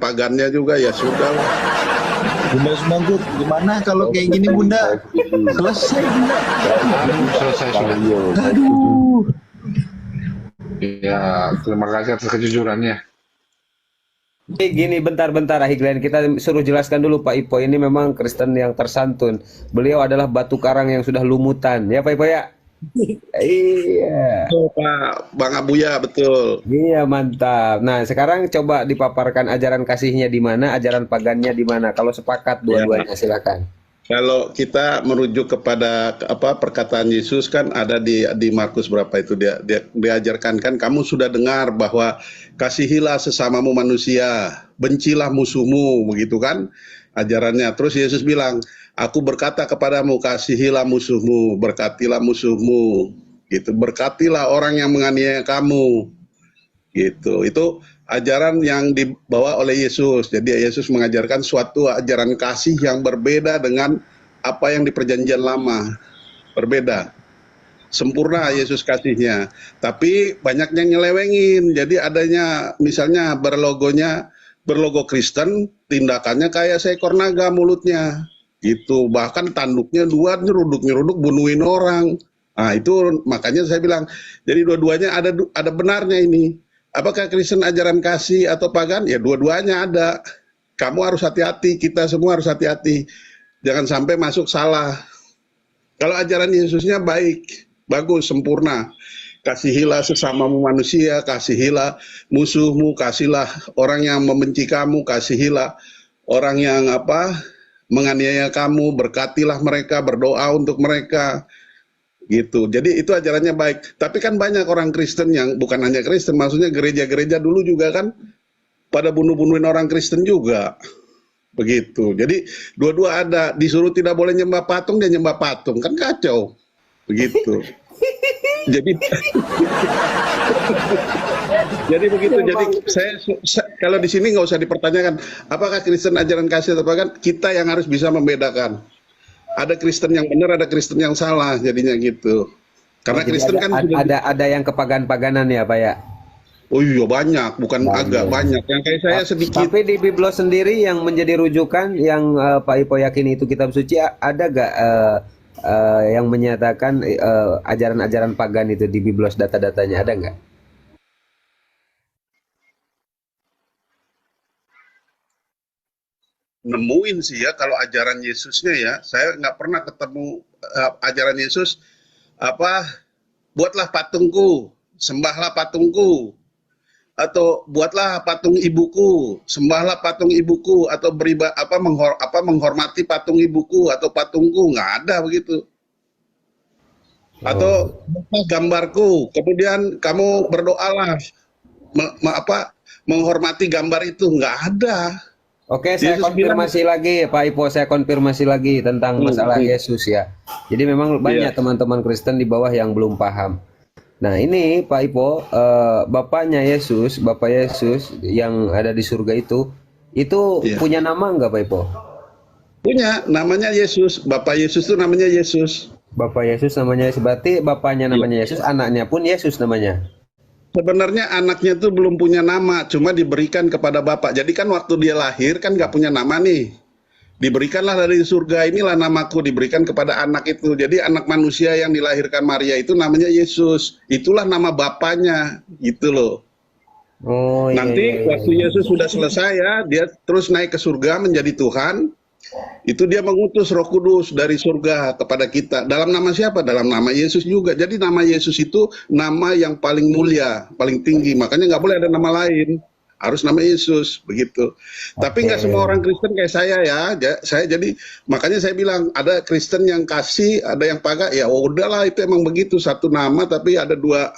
pagannya juga ya sudah lah. Bunda Sumangkut, gimana kalau kayak gini Bunda? Selesai Bunda. Selesai sudah. Aduh. Ya, terima kasih atas kejujurannya. Gini, bentar-bentar, Ahiglen, kita suruh jelaskan dulu Pak Ipo. Ini memang Kristen yang tersantun. Beliau adalah batu karang yang sudah lumutan, ya Pak Ipo ya? Iya. Betul, Pak Bang Abuya, betul. Iya, mantap. Nah, sekarang coba dipaparkan ajaran kasihnya di mana, ajaran pagannya di mana. Kalau sepakat dua-duanya, silakan. Kalau kita merujuk kepada perkataan Yesus kan ada di Markus berapa itu dia diajarkan kan, kamu sudah dengar bahwa kasihilah sesamamu manusia, bencilah musuhmu, begitu kan ajarannya. Terus Yesus bilang, aku berkata kepadamu, kasihilah musuhmu, berkatilah musuhmu, gitu. Berkatilah orang yang menganiaya kamu, gitu. Itu ajaran yang dibawa oleh Yesus. Jadi Yesus mengajarkan suatu ajaran kasih yang berbeda dengan apa yang di perjanjian lama. Berbeda. Sempurna Yesus kasihnya. Tapi banyak yang nyelewengin. Jadi adanya misalnya berlogo Kristen, tindakannya kayak seekor naga mulutnya. Gitu. Bahkan tanduknya dua, nyeruduk bunuhin orang. Nah, itu makanya saya bilang, jadi dua-duanya ada benarnya ini. Apakah Kristen ajaran kasih atau pagan? Ya dua-duanya ada. Kamu harus hati-hati, kita semua harus hati-hati. Jangan sampai masuk salah. Kalau ajaran Yesusnya baik, bagus, sempurna. Kasihilah sesamamu manusia, kasihilah musuhmu, kasihilah orang yang membenci kamu, kasihilah orang yang menganiaya kamu, berkatilah mereka, berdoa untuk mereka. Gitu. Jadi itu ajarannya baik. Tapi kan banyak orang Kristen yang bukan hanya Kristen, maksudnya gereja-gereja dulu juga kan pada bunuh-bunuhin orang Kristen juga. Begitu. Jadi dua-dua ada, disuruh tidak boleh nyembah patung, dia nyembah patung. Kan kacau. Begitu. Jadi jadi begitu. Jadi saya kalau di sini nggak usah dipertanyakan apakah Kristen ajaran kasih atau kan, kita yang harus bisa membedakan. Ada Kristen yang benar, ada Kristen yang salah, jadinya gitu. Karena Kristen kan ada yang kepagan-paganan ya, Pak ya? Oh iya banyak, bukan agak banyak. Yang kayak saya sedikit. Tapi di Biblos sendiri yang menjadi rujukan yang Pak Ipo yakini itu kitab suci, ada gak yang menyatakan ajaran-ajaran pagan itu di Biblos, data-datanya ada nggak? Nemuin sih ya kalau ajaran Yesusnya ya, saya nggak pernah ketemu ajaran Yesus buatlah patungku, sembahlah patungku, atau buatlah patung ibuku, sembahlah patung ibuku, atau menghormati patung ibuku atau patungku, nggak ada begitu. Atau gambarku, kemudian kamu berdoalah menghormati gambar itu, nggak ada. Oke, saya konfirmasi lagi Pak Ipo, saya konfirmasi lagi tentang masalah Yesus ya. Jadi memang banyak teman-teman Kristen di bawah yang belum paham. Nah ini Pak Ipo, Bapaknya Yesus, Bapak Yesus yang ada di surga itu punya nama enggak Pak Ipo? Punya, namanya Yesus. Bapak Yesus itu namanya Yesus. Bapak Yesus namanya Yesus, berarti bapaknya namanya Yesus, anaknya pun Yesus namanya. Sebenarnya anaknya tuh belum punya nama, cuma diberikan kepada bapak. Jadi kan waktu dia lahir kan nggak punya nama nih. Diberikanlah dari surga, inilah namaku, diberikan kepada anak itu. Jadi anak manusia yang dilahirkan Maria itu namanya Yesus. Itulah nama bapaknya, gitu loh. Oh, Nanti waktu Yesus sudah selesai ya, dia terus naik ke surga menjadi Tuhan. Itu dia mengutus Roh Kudus dari surga kepada kita. Dalam nama siapa? Dalam nama Yesus juga. Jadi nama Yesus itu nama yang paling mulia, paling tinggi. Makanya nggak boleh ada nama lain. Harus nama Yesus, begitu. Tapi nggak semua orang Kristen kayak saya ya. Jadi makanya saya bilang ada Kristen yang kasih, ada yang paga. Ya udahlah itu emang begitu, satu nama tapi ada dua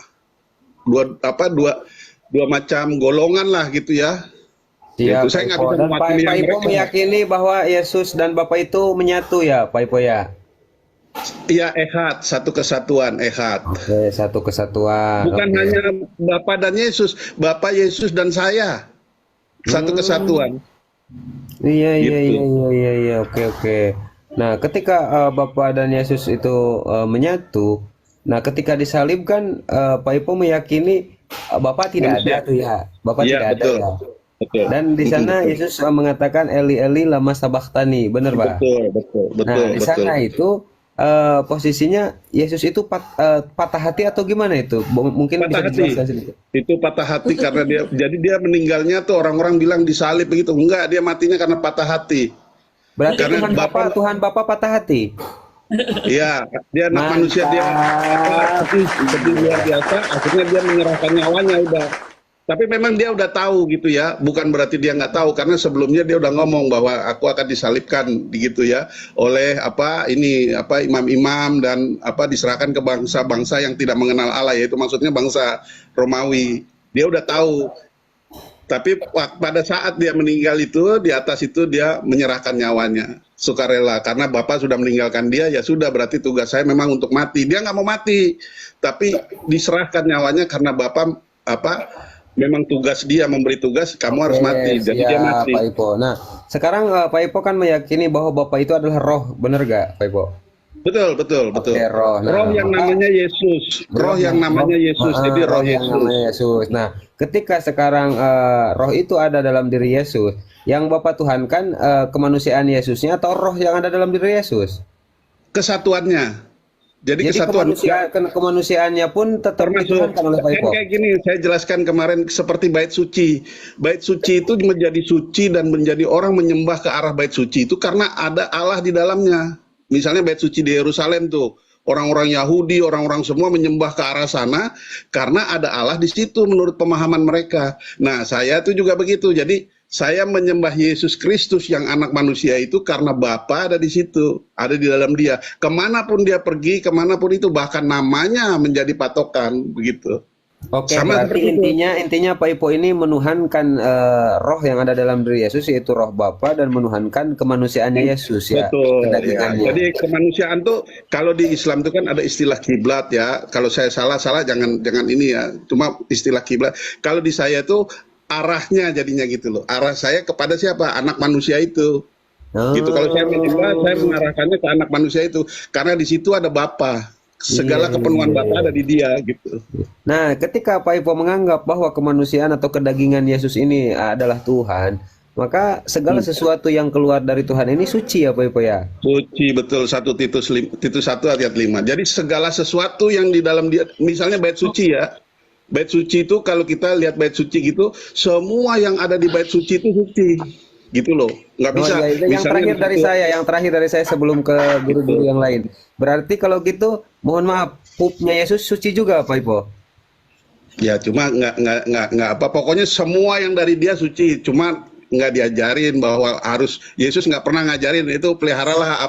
macam golongan lah gitu ya. Siap, saya nggak bisa Pak Ipo meyakini bahwa Yesus dan Bapak itu menyatu ya, Pak Ipo ya? Iya, ehad, satu kesatuan, ehad. Oke, satu kesatuan. Bukan hanya Bapak dan Yesus, Bapak, Yesus dan saya, satu kesatuan. Iya, Gitu. iya, oke. Nah, ketika Bapak dan Yesus itu menyatu, nah ketika disalibkan, Pak Ipo meyakini Bapak tidak ada tuh ya, Bapak tidak ada ya. betul. Dan di sana Yesus mengatakan Eli Eli lama sabachthani, benar Pak? Betul. Nah, di sana itu posisinya Yesus itu patah hati atau gimana itu? Mungkin bisa Patah hati. dijelaskan sedikit. Itu patah hati karena jadi dia meninggalnya tuh orang-orang bilang disalib begitu. Enggak, dia matinya karena patah hati. Berarti Karena Tuhan Bapa patah hati. Iya, dia anak manusia, dia seperti luar biasa. Akhirnya dia menyerahkan nyawanya udah. Tapi memang dia udah tahu gitu ya. Bukan berarti dia nggak tahu, karena sebelumnya dia udah ngomong bahwa aku akan disalibkan gitu ya oleh imam-imam dan diserahkan ke bangsa-bangsa yang tidak mengenal Allah, yaitu maksudnya bangsa Romawi. Dia udah tahu. Tapi pada saat dia meninggal itu, di atas itu dia menyerahkan nyawanya, sukarela. Karena Bapak sudah meninggalkan dia, ya sudah, berarti tugas saya memang untuk mati. Dia nggak mau mati, tapi diserahkan nyawanya karena Bapak memang tugas dia, memberi tugas, kamu harus mati. Jadi dia mati. Pak Ipo. Nah, sekarang Pak Ipo kan meyakini bahwa Bapak itu adalah roh, benar gak Pak Ipo? Betul. Oke, roh. Nah, roh yang namanya Yesus. Jadi roh Yesus. Nah, ketika sekarang roh itu ada dalam diri Yesus, yang Bapak tuhankan kemanusiaan Yesusnya atau roh yang ada dalam diri Yesus? Kesatuannya. Jadi kesatuan. Kemanusiaannya pun tetap Termasuk dituhankan oleh Pak Ipo. kayak gini, saya jelaskan kemarin seperti bait suci. Bait suci itu menjadi suci dan menjadi orang menyembah ke arah bait suci itu karena ada Allah di dalamnya. Misalnya bait suci di Yerusalem tuh, orang-orang Yahudi, orang-orang semua menyembah ke arah sana karena ada Allah di situ menurut pemahaman mereka. Nah, saya tuh juga begitu. Jadi saya menyembah Yesus Kristus yang anak manusia itu karena Bapa ada di situ, ada di dalam dia. Kemanapun dia pergi, kemanapun itu, bahkan namanya menjadi patokan, begitu. Oke, Sama berarti seperti intinya Pak Ipo ini menuhankan roh yang ada dalam diri Yesus, yaitu roh Bapa, dan menuhankan kemanusiaannya Yesus ya. Betul. Ya. Kedagingannya. Jadi kemanusiaan tuh kalau di Islam itu kan ada istilah kiblat ya. Kalau saya salah jangan ini ya. Cuma istilah kiblat. Kalau di saya itu arahnya jadinya gitu loh. Arah saya kepada siapa? Anak manusia itu. Gitu. Kalau saya menyembah, saya mengarahkannya ke anak manusia itu karena di situ ada Bapa. Segala kepenuhan Bapa ada di dia gitu. Nah, ketika Pak Ipo menganggap bahwa kemanusiaan atau kedagingan Yesus ini adalah Tuhan, maka segala sesuatu yang keluar dari Tuhan ini suci ya Pak Ipo ya? Suci, betul. Titus 1 ayat 5. Jadi segala sesuatu yang di dalam dia, misalnya bait suci ya. Bait suci itu kalau kita lihat bait suci gitu, semua yang ada di bait suci itu suci. Gitu loh. Nggak bisa. Yang terakhir dari saya sebelum ke guru-guru yang lain. Berarti kalau gitu, mohon maaf, pupnya Yesus suci juga Pak Ipo? Ya, cuma nggak apa. Pokoknya semua yang dari dia suci. Cuma nggak diajarin bahwa harus, Yesus nggak pernah ngajarin itu peliharalah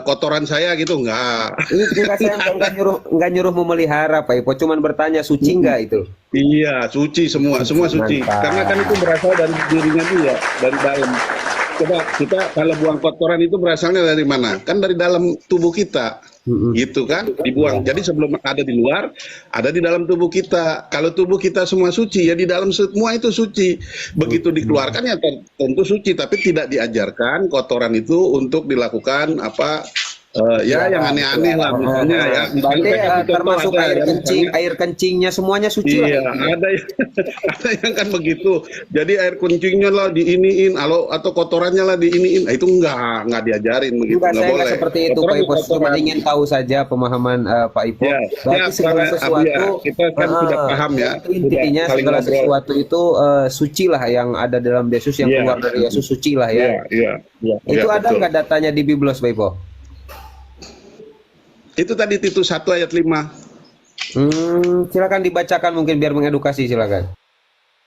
kotoran saya gitu, nggak. Saya nggak nyuruh memelihara Pak Ipo, cuman bertanya suci nggak itu? Iya, suci semua suci. Mantap. Karena kan itu berasal dari dirinya dia, dari dalam. Coba kita kalau buang kotoran itu berasalnya dari mana? Kan dari dalam tubuh kita. Gitu kan, dibuang. Jadi sebelum ada di luar, ada di dalam tubuh kita. Kalau tubuh kita semua suci, ya di dalam semua itu suci. Begitu dikeluarkan ya tentu suci, tapi tidak diajarkan kotoran itu untuk dilakukan yang aneh-aneh lah misalnya ya. Berarti termasuk air kencingnya semuanya suci iya, lah. Ada yang kan begitu. Jadi air kencingnya lah diiniin atau kotorannya lah diiniin. Itu enggak diajarin begitu. Enggak, saya enggak seperti itu Pak Ipo. Cuma ingin tahu saja pemahaman Pak Ipo. Ya, berarti segala sesuatu kita kan sudah paham ya. Intinya segala sesuatu itu suci lah yang ada dalam Yesus, yang keluar dari Yesus suci lah ya. Iya. Itu ada nggak datanya di Biblos Pak Ipo? Itu tadi Titus 1 ayat 5. Silakan dibacakan mungkin biar mengedukasi, silakan.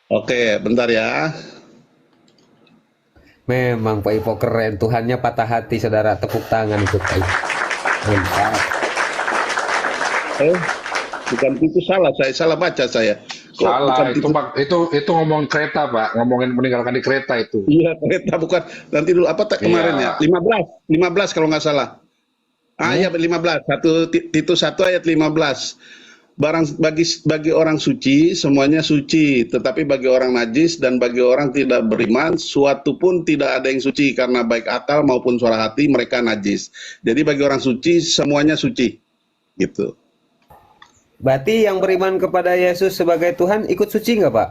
Oke, bentar ya. Memang Pak Ipo keren, Tuhannya patah hati saudara, tepuk tangan untuk Pak Ipo. Mantap. Bukan itu salah baca saya. Salah, itu ngomong kereta Pak, ngomongin meninggalkan di kereta itu. Iya, kereta bukan. Nanti dulu kemarin ya? 15 kalau nggak salah. Ayat 15, Titus 1 ayat 15. Bagi orang suci semuanya suci, tetapi bagi orang najis dan bagi orang tidak beriman suatu pun tidak ada yang suci, karena baik akal maupun suara hati mereka najis. Jadi bagi orang suci semuanya suci. Gitu. Berarti yang beriman kepada Yesus sebagai Tuhan ikut suci nggak Pak?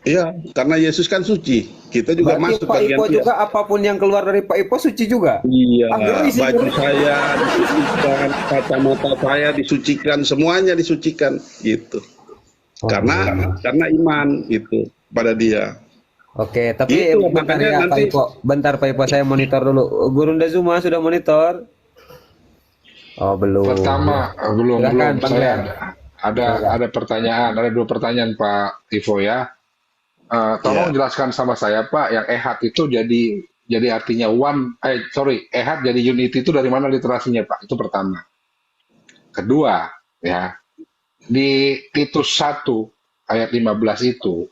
Iya, karena Yesus kan suci. Kita juga Berarti masuk Pak bagian Ipo dia. juga apapun yang keluar dari Pak Ipo suci juga. Iya, Ngeri sih, baju ngeri. saya disucikan, kacamata saya disucikan, semuanya disucikan gitu. Oh, Karena iman gitu pada dia. Oke, tapi Itu bentar makanya ya Pak nanti Ipo. Bentar Pak Ipo, saya monitor dulu. Gurunda Zuma sudah monitor? Oh, belum. Pertama, belum Silakan, Bang saya Glenn. ada pertanyaan, ada 2 pertanyaan Pak Ivo ya. Tolong ya, jelaskan sama saya Pak, yang ehad itu jadi artinya ehad jadi unity itu dari mana literasinya Pak? Itu pertama. Kedua, ya, di Titus 1 ayat 15 itu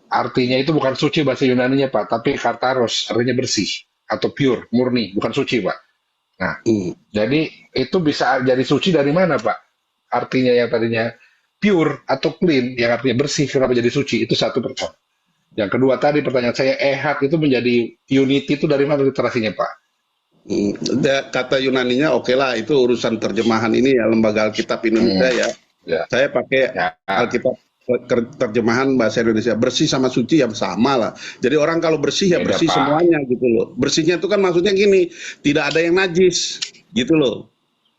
artinya itu bukan suci bahasa Yunaninya Pak, tapi kartaros, artinya bersih atau pure, murni, bukan suci Pak. Nah, hmm, jadi itu bisa jadi suci dari mana Pak? Artinya yang tadinya pure atau clean, yang artinya bersih, kenapa jadi suci? Itu satu pertanyaan. Yang kedua tadi pertanyaan saya, ehad itu menjadi unity itu dari mana literasinya Pak? kata Yunaninya oke lah, itu urusan terjemahan ini ya, Lembaga Alkitab Indonesia Hmm, ya. ya, Saya pakai ya, Alkitab terjemahan bahasa Indonesia. Bersih sama suci ya sama lah. Jadi orang kalau bersih ya beda bersih Pak. semuanya gitu loh. Bersihnya itu kan maksudnya gini, tidak ada yang najis gitu loh.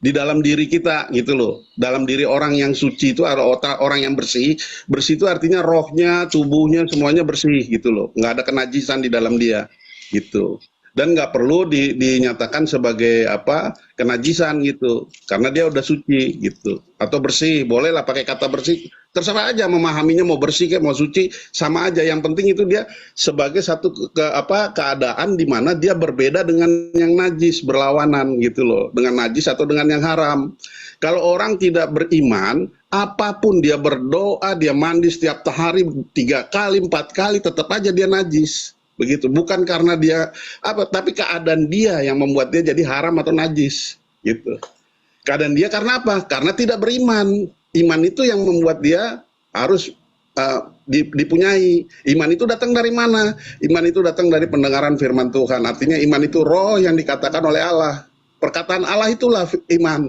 Di dalam diri kita gitu loh. Dalam diri orang yang suci itu ada orang yang bersih. Bersih itu artinya rohnya, tubuhnya semuanya bersih gitu loh. Nggak ada kenajisan di dalam dia gitu. Dan nggak perlu dinyatakan sebagai apa kenajisan gitu, karena dia udah suci gitu. Atau bersih, bolehlah pakai kata bersih. Terserah aja memahaminya, mau bersih kayak mau suci sama aja. Yang penting itu dia sebagai satu keadaan di mana dia berbeda dengan yang najis, berlawanan gitu loh, dengan najis atau dengan yang haram. Kalau orang tidak beriman, apapun dia berdoa, dia mandi setiap hari 3 kali, 4 kali, tetap aja dia najis. Begitu, bukan karena dia apa, tapi keadaan dia yang membuat dia jadi haram atau najis gitu. Keadaan dia karena apa? Karena tidak beriman. Iman itu yang membuat dia harus dipunyai. Iman itu datang dari mana? Iman itu datang dari pendengaran firman Tuhan. Artinya iman itu roh yang dikatakan oleh Allah. Perkataan Allah itulah iman.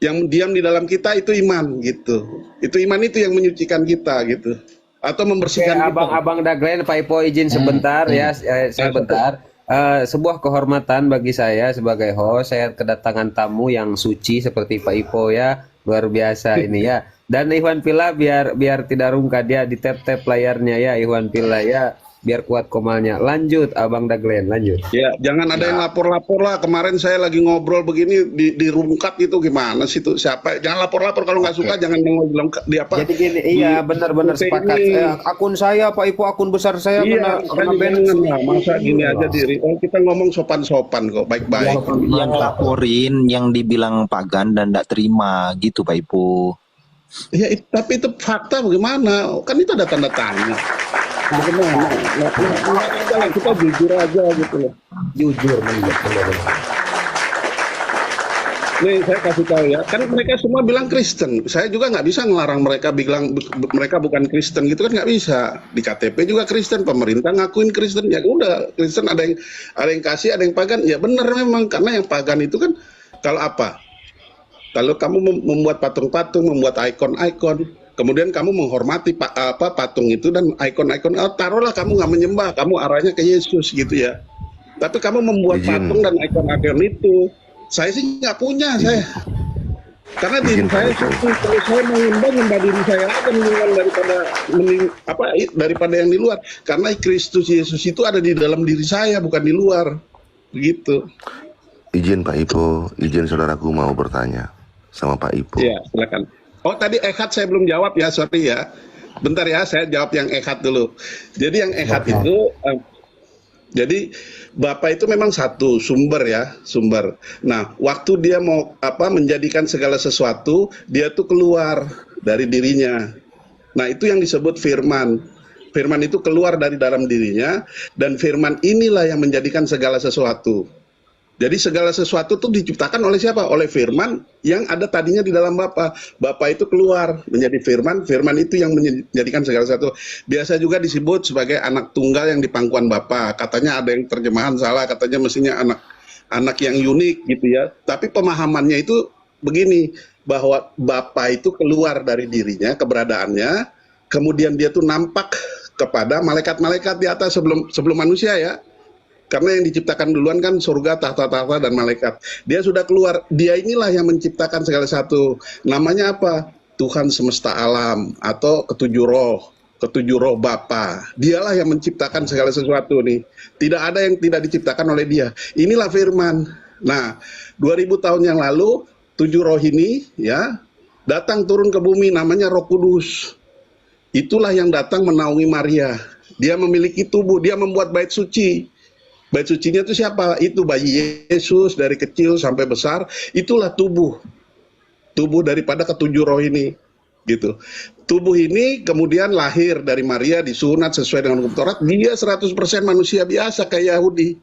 Yang diam di dalam kita itu iman gitu. Itu iman itu yang menyucikan kita gitu. Atau Oke, membersihkan kita. Abang Daglen, Pak Ipo izin sebentar ya, saya bentar. Sebuah kehormatan bagi saya sebagai host, saya kedatangan tamu yang suci seperti Pak Ipo ya, luar biasa ini ya. Dan Ikhwan Pila biar tidak rungkat dia di tap layarnya ya Ikhwan Pila ya, biar kuat komalnya. Lanjut Abang Daglen, lanjut. Ya, jangan ada yang lapor-lapor lah. Kemarin saya lagi ngobrol begini dirungkat itu gimana sih tuh siapa? Jangan lapor-lapor kalau nggak suka, jangan bilang di apa. Jadi gini, iya benar-benar sepakat. Akun saya Pak Ipo, akun besar saya Iya, kena ban. jangan lah. Masa gini aja diri. Oh, kita ngomong sopan-sopan kok, baik-baik. Yang laporin yang dibilang pagan dan tidak terima gitu Pak Ipo. Ya, tapi itu fakta bagaimana? Kan itu ada tanda tanya. Bagaimana? Nah, kita jujur aja gitu loh. Jujur benar. Nih saya kasih tahu ya, kan mereka semua bilang Kristen. Saya juga nggak bisa ngelarang mereka bilang mereka bukan Kristen gitu kan, nggak bisa. Di KTP juga Kristen, pemerintah ngakuin Kristen, ya udah Kristen, ada yang kasih, ada yang pagan. Ya benar memang, karena yang pagan itu kan kalau apa? Kalau kamu membuat patung-patung, membuat ikon-ikon, kemudian kamu menghormati patung itu dan ikon-ikon, taruhlah kamu nggak menyembah, kamu arahnya ke Yesus gitu ya. Tapi kamu membuat patung dan ikon-ikon itu, saya sih nggak punya saya. Karena diri saya suci, kalau saya menyembah diri saya aja daripada yang di luar. Karena Kristus Yesus itu ada di dalam diri saya, bukan di luar. Begitu. Izin Pak Ipo, izin saudaraku mau bertanya sama Pak Ipo. Iya, silakan. Oh, tadi ehad saya belum jawab ya, sorry ya. Bentar ya, saya jawab yang ehad dulu. Jadi yang ehad itu, jadi Bapa itu memang satu sumber ya, sumber. Nah, waktu dia mau menjadikan segala sesuatu, dia tuh keluar dari dirinya. Nah, itu yang disebut firman. Firman itu keluar dari dalam dirinya, dan firman inilah yang menjadikan segala sesuatu. Jadi segala sesuatu itu diciptakan oleh siapa? Oleh firman yang ada tadinya di dalam Bapa. Bapa itu keluar menjadi firman, firman itu yang menjadikan segala sesuatu. Biasa juga disebut sebagai anak tunggal yang di pangkuan Bapa. Katanya ada yang terjemahan salah, katanya mestinya anak yang unik gitu ya. Tapi pemahamannya itu begini, bahwa Bapa itu keluar dari dirinya, keberadaannya, kemudian dia tuh nampak kepada malaikat-malaikat di atas sebelum manusia ya. Karena yang diciptakan duluan kan surga, tahta-tahta, dan malaikat. Dia sudah keluar. Dia inilah yang menciptakan segala satu. Namanya apa? Tuhan semesta alam atau ketujuh roh Bapa. Dialah yang menciptakan segala sesuatu nih. Tidak ada yang tidak diciptakan oleh Dia. Inilah firman. Nah, 2000 tahun yang lalu 7 roh ini ya datang turun ke bumi, namanya Roh Kudus. Itulah yang datang menaungi Maria. Dia memiliki tubuh, dia membuat bait suci. Bait sucinya itu siapa? Itu bayi Yesus dari kecil sampai besar. Itulah tubuh daripada ketujuh roh ini, gitu. Tubuh ini kemudian lahir dari Maria, disunat sesuai dengan hukum Taurat. Dia 100% manusia biasa kayak Yahudi.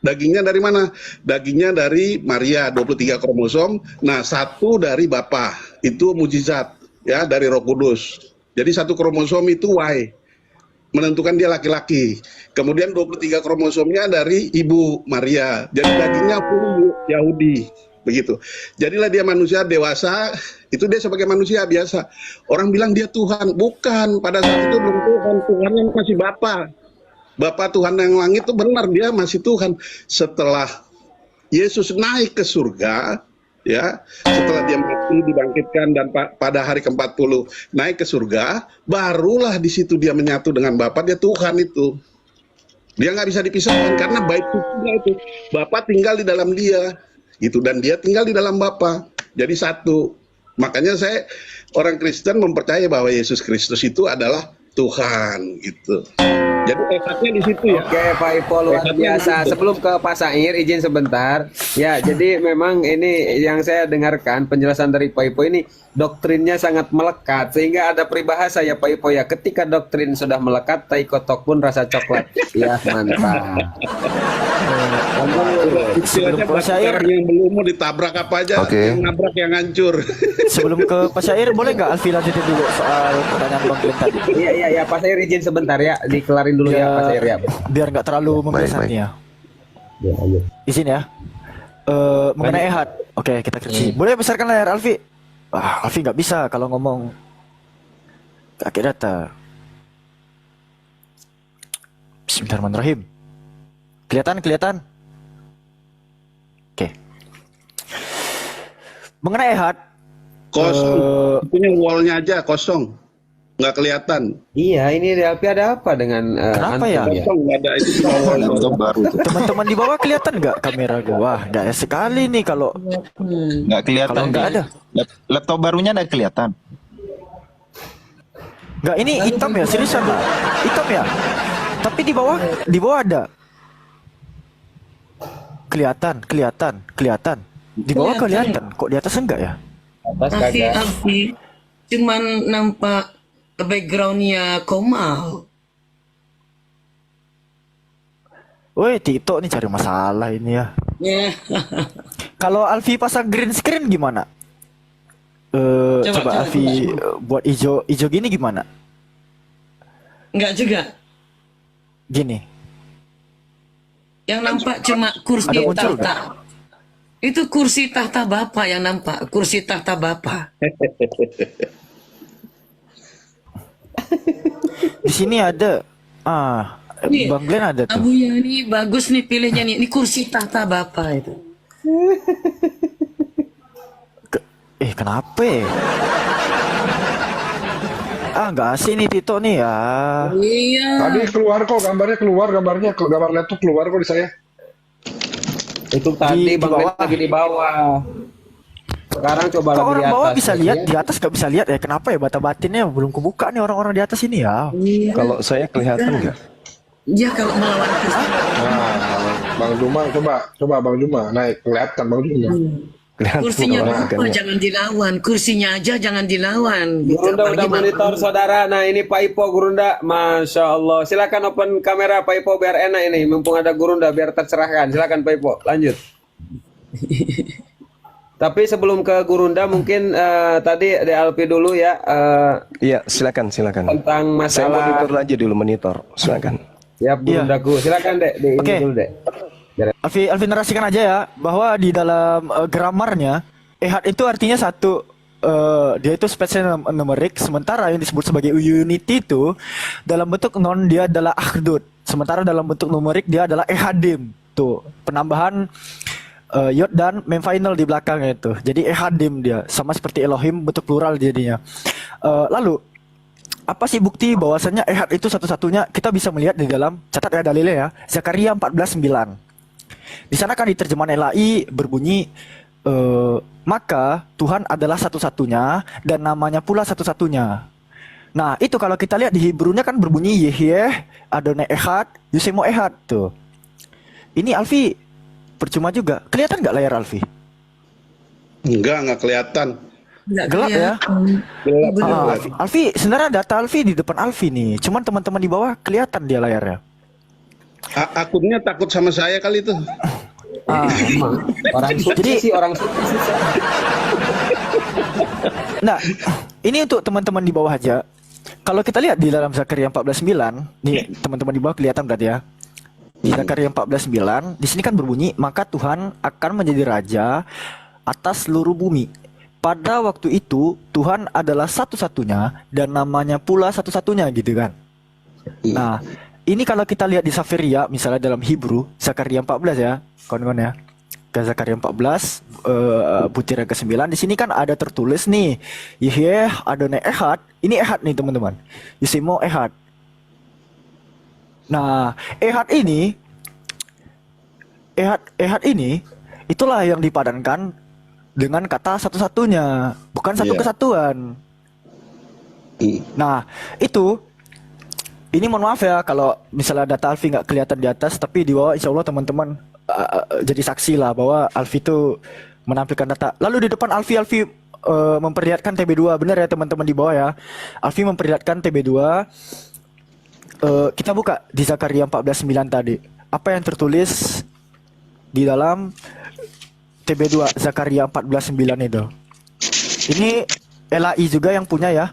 Dagingnya dari mana? Dagingnya dari Maria, 23 kromosom. Nah, 1 dari Bapa. Itu mujizat ya dari Roh Kudus. Jadi 1 kromosom itu Y, menentukan dia laki-laki. Kemudian 23 kromosomnya dari ibu Maria. Jadi dagingnya full Yahudi. Begitu. Jadilah dia manusia dewasa, itu dia sebagai manusia biasa. Orang bilang dia Tuhan. Bukan, pada saat itu belum Tuhan. Tuhannya masih Bapa. Bapa Tuhan yang langit itu benar, dia masih Tuhan. Setelah Yesus naik ke surga, ya, setelah dia mati dibangkitkan dan pada hari ke-40 naik ke surga, barulah di situ dia menyatu dengan Bapa. Dia Tuhan itu. Dia nggak bisa dipisahkan karena bait sucinya itu. Bapa tinggal di dalam dia, gitu, dan dia tinggal di dalam Bapa. Jadi satu. Makanya saya orang Kristen mempercayai bahwa Yesus Kristus itu adalah Tuhan, gitu. Jadi efeknya di situ ya. Oke, Pak Ipo luar biasa. Sebelum ke Pak Sair, izin sebentar. Ya, jadi memang ini yang saya dengarkan penjelasan dari Pak Ipo ini doktrinnya sangat melekat sehingga ada peribahasa ya Pak Ipo ya. Ketika doktrin sudah melekat, tai kotok pun rasa coklat. Ya, mantap. Istilahnya Pak Sair yang belum mau ditabrak apa aja, yang nabrak yang hancur. Sebelum ke Pak Sair, boleh nggak Alfi lanjutin dulu soal pertanyaan Bang Glenn tadi? Iya, Pak Sair izin sebentar ya, dikelarin dulu ya Pak Sair ya. Biar nggak terlalu membesarnya. Izin ya. Mengenai Ehad. Oke, kita kerja. Boleh besarkan layar Alfi. Alfi nggak bisa kalau ngomong kakek data. Bismillahirrahmanirrahim. Kelihatan? Oke. Mengenai Ehad, kosong, punya wallnya aja kosong, nggak kelihatan. Iya, ini Alfi ada apa dengan kenapa ya? Kosong, nggak ada, itu cuma wall baru. Teman-teman di bawah kelihatan nggak kamera gua? Wah, nggak sekali nih kalau nggak kelihatan. Kalau nggak ada. Laptop barunya nggak kelihatan. Nggak, ini hitam ya, seriusan Bang. Hitam ya. Tapi di bawah ada. Kelihatan. Di bawah kelihatan. Kok di atas enggak ya? Alfi, cuman nampak backgroundnya Komal. Woi, Tito nih cari masalah ini ya. Ya. Kalau Alfi pasang green screen gimana? Coba Alfi buat hijau gini gimana? Enggak juga. Gini. Yang nampak cuma kursi Ada muncul tahta. Itu kursi tahta Bapak yang nampak, kursi tahta Bapak. Di sini ada. Bang Glenn ada tuh. Abu ya ini bagus nih pilihnya nih. Ini kursi tahta Bapak itu. Kenapa ya? Nggak asik nih Tito nih ya. Iya. Tadi keluar kok gambar laptop keluar kok di saya. Itu tadi Bang Glenn lagi di bawah. Sekarang coba lagi di atas. Orang bawah bisa lihat, di atas nggak bisa lihat ya. Kenapa ya bata batinnya belum kebuka nih orang-orang di atas ini ya? Iya. Kalau saya kelihatan nggak? Iya kalau melawan Kristen. Bang Juma coba Bang Juma naik, kelihatan Bang Juma. Kursinya Bapak jangan dilawan, kursinya aja jangan dilawan. Gurunda udah monitor saudara. Nah ini Pak Ipo Gurunda, Masya Allah. Silakan open kamera Pak Ipo biar enak ini. Mumpung ada Gurunda biar tercerahkan. Silakan Pak Ipo, lanjut. Tapi sebelum ke Gurunda mungkin tadi di Alfi dulu ya. Iya, silakan. Tentang Saya masalah. monitor aja dulu, silakan. Ya Gurundaku, silakan Dek. Ini dulu Dek. Alfi narasikan aja ya bahwa di dalam gramarnya Ehad itu artinya satu. dia itu spesial numerik, sementara yang disebut sebagai unity itu dalam bentuk non dia adalah akhdud, sementara dalam bentuk numerik dia adalah ehadim. Tuh, penambahan yod dan mem final di belakangnya itu. Jadi ehadim dia, sama seperti Elohim bentuk plural jadinya. Lalu apa sih bukti bahwasanya ehad itu satu-satunya? Kita bisa melihat di dalam, catat ya dalilnya ya, Zakaria 14:9. Di sana kan di terjemahan LAI berbunyi maka Tuhan adalah satu-satunya dan namanya pula satu-satunya. Nah, itu kalau kita lihat di Hebrunya kan berbunyi Yehyeh, Adonai Ehad, Yusemo Ehad tuh. Ini Alfi percuma juga. Kelihatan nggak layar Alfi? Nggak kelihatan. Gelap ya. Gelap. Alfi, sebenarnya data Alfi di depan Alfi nih. Cuman teman-teman di bawah kelihatan dia layarnya. Akunnya takut sama saya kali itu. Emang orang suci sih, orang suci sih. Nah, ini untuk teman-teman di bawah aja. Kalau kita lihat di dalam Zakaria 14:9, nih teman-teman di bawah kelihatan berarti ya. Di Zakaria 14:9, di sini kan berbunyi, maka Tuhan akan menjadi raja atas seluruh bumi. Pada waktu itu Tuhan adalah satu-satunya dan namanya pula satu-satunya gitu kan. Nah, ini kalau kita lihat di Safiria, misalnya dalam Hebrew, Zakaria 14 ya, kawan-kawan ya. Ke Zakaria 14 butiran ke-9, di sini kan ada tertulis nih, Yehyeh Adonai Ehad. Ini Ehad nih teman-teman. Yusimo Ehad. Nah, Ehad ini itulah yang dipadankan dengan kata satu-satunya, bukan satu kesatuan. Nah, ini mohon maaf ya kalau misalnya data Alfi nggak kelihatan di atas, tapi di bawah insya Allah teman-teman jadi saksi lah bahwa Alfi itu menampilkan data. Lalu di depan Alfi memperlihatkan TB2, benar ya teman-teman di bawah ya. Alfi memperlihatkan TB2. Kita buka di Zakaria 14:9 tadi. Apa yang tertulis di dalam TB2 Zakaria 14:9 itu? Ini LAI juga yang punya ya.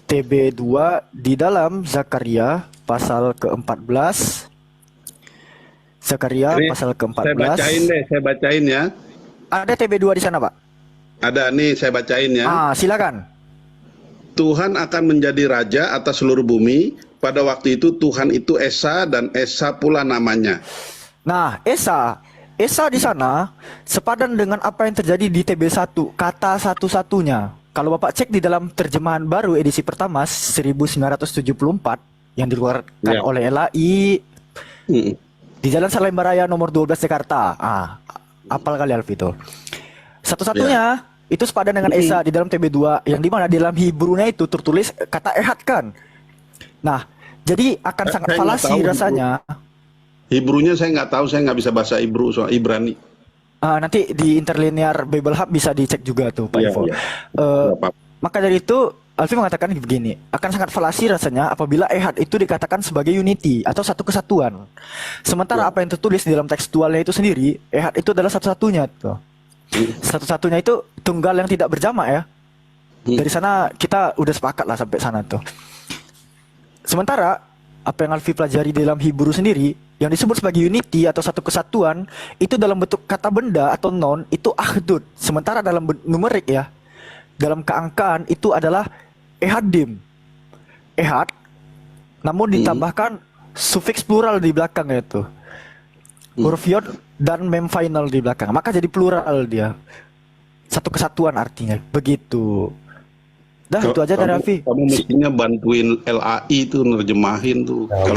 TB2 di dalam Zakaria pasal ke-14. Zakaria pasal ke-14. Saya bacain ya. Ada TB2 di sana, Pak? Ada nih, saya bacain ya. Silakan. Tuhan akan menjadi raja atas seluruh bumi. Pada waktu itu Tuhan itu Esa dan Esa pula namanya. Nah, Esa di sana sepadan dengan apa yang terjadi di TB1, kata satu-satunya. Kalau Bapak cek di dalam terjemahan baru edisi pertama 1974 yang dikeluarkan oleh LAI di Jalan Salemba Raya nomor 12 Jakarta. Apal kali Alfi itu. Satu-satunya itu sepadan dengan Esa di dalam TB2 yang dimana di dalam Hebrunya itu tertulis kata Ehad kan. Nah, jadi akan sangat falasi rasanya. Hebrunya saya nggak tahu, saya nggak bisa bahasa Hebru soal Ibrani. Nanti di Interlinear Bible Hub bisa dicek juga tuh Pak Ivo. Maka dari itu Alfi mengatakan begini, akan sangat falasi rasanya apabila Ehad itu dikatakan sebagai unity atau satu kesatuan. Sementara apa yang tertulis di dalam tekstualnya itu sendiri, Ehad itu adalah satu-satunya tuh. Satu-satunya itu tunggal yang tidak berjamak ya. Dari sana kita udah sepakat lah sampai sana tuh. Sementara apa yang Alfi pelajari dalam Hebrew sendiri yang disebut sebagai unity atau satu kesatuan itu dalam bentuk kata benda atau non itu akhdud. Sementara dalam numerik ya, dalam keangkaan itu adalah ehadim. Ehad namun ditambahkan sufiks plural di belakangnya itu. Huruf yod dan mem final di belakang. Maka jadi plural dia. Satu kesatuan artinya. Begitu. Dah itu aja dari Alfi. Kamu mestinya bantuin LAI itu nerjemahin tuh. Kalau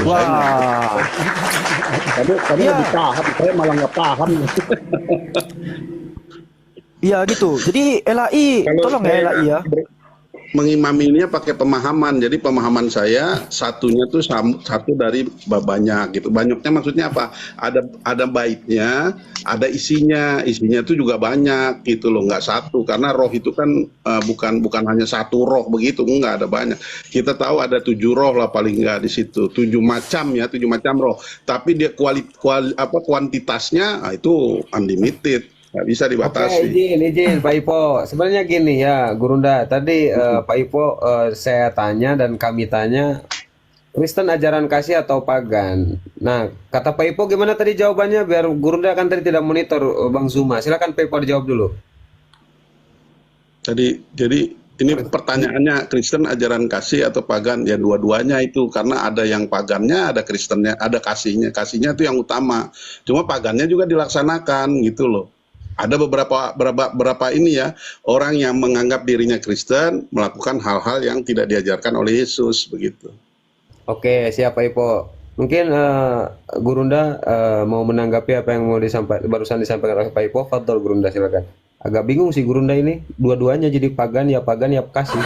saya kamu lebih paham, saya malah nggak paham. Iya gitu. Jadi LAI, tolong ya LAI ya. Mengimaminya pakai pemahaman. Jadi pemahaman saya satunya tuh satu dari banyak gitu. Banyaknya maksudnya apa? Ada baitnya, ada isinya. Isinya tuh juga banyak gitu loh, nggak satu. Karena roh itu kan bukan hanya satu roh begitu, nggak ada banyak. Kita tahu ada 7 roh lah paling nggak di situ. 7 macam ya, 7 macam roh. Tapi dia kuantitasnya itu unlimited. Nggak bisa dibatasi. Oke, izin Pak Ipo. Sebenarnya gini ya, Gurunda. Tadi Pak Ipo saya tanya dan kami tanya, Kristen ajaran kasih atau pagan? Nah, kata Pak Ipo gimana tadi jawabannya? Biar Gurunda kan tadi tidak monitor Bang Zuma. Silakan Pak Ipo dijawab dulu. Jadi ini pertanyaannya Kristen ajaran kasih atau pagan? Ya dua-duanya itu, karena ada yang pagannya, ada Kristennya, ada kasihnya. Kasihnya itu yang utama. Cuma pagannya juga dilaksanakan gitu loh. Ada beberapa ini ya, orang yang menganggap dirinya Kristen melakukan hal-hal yang tidak diajarkan oleh Yesus begitu. Oke, siapa Ipo? Mungkin Gurunda mau menanggapi apa yang barusan disampaikan oleh Pak Ipo. Fadol Gurunda, silakan. Agak bingung sih Gurunda ini, dua-duanya jadi pagan ya kasih.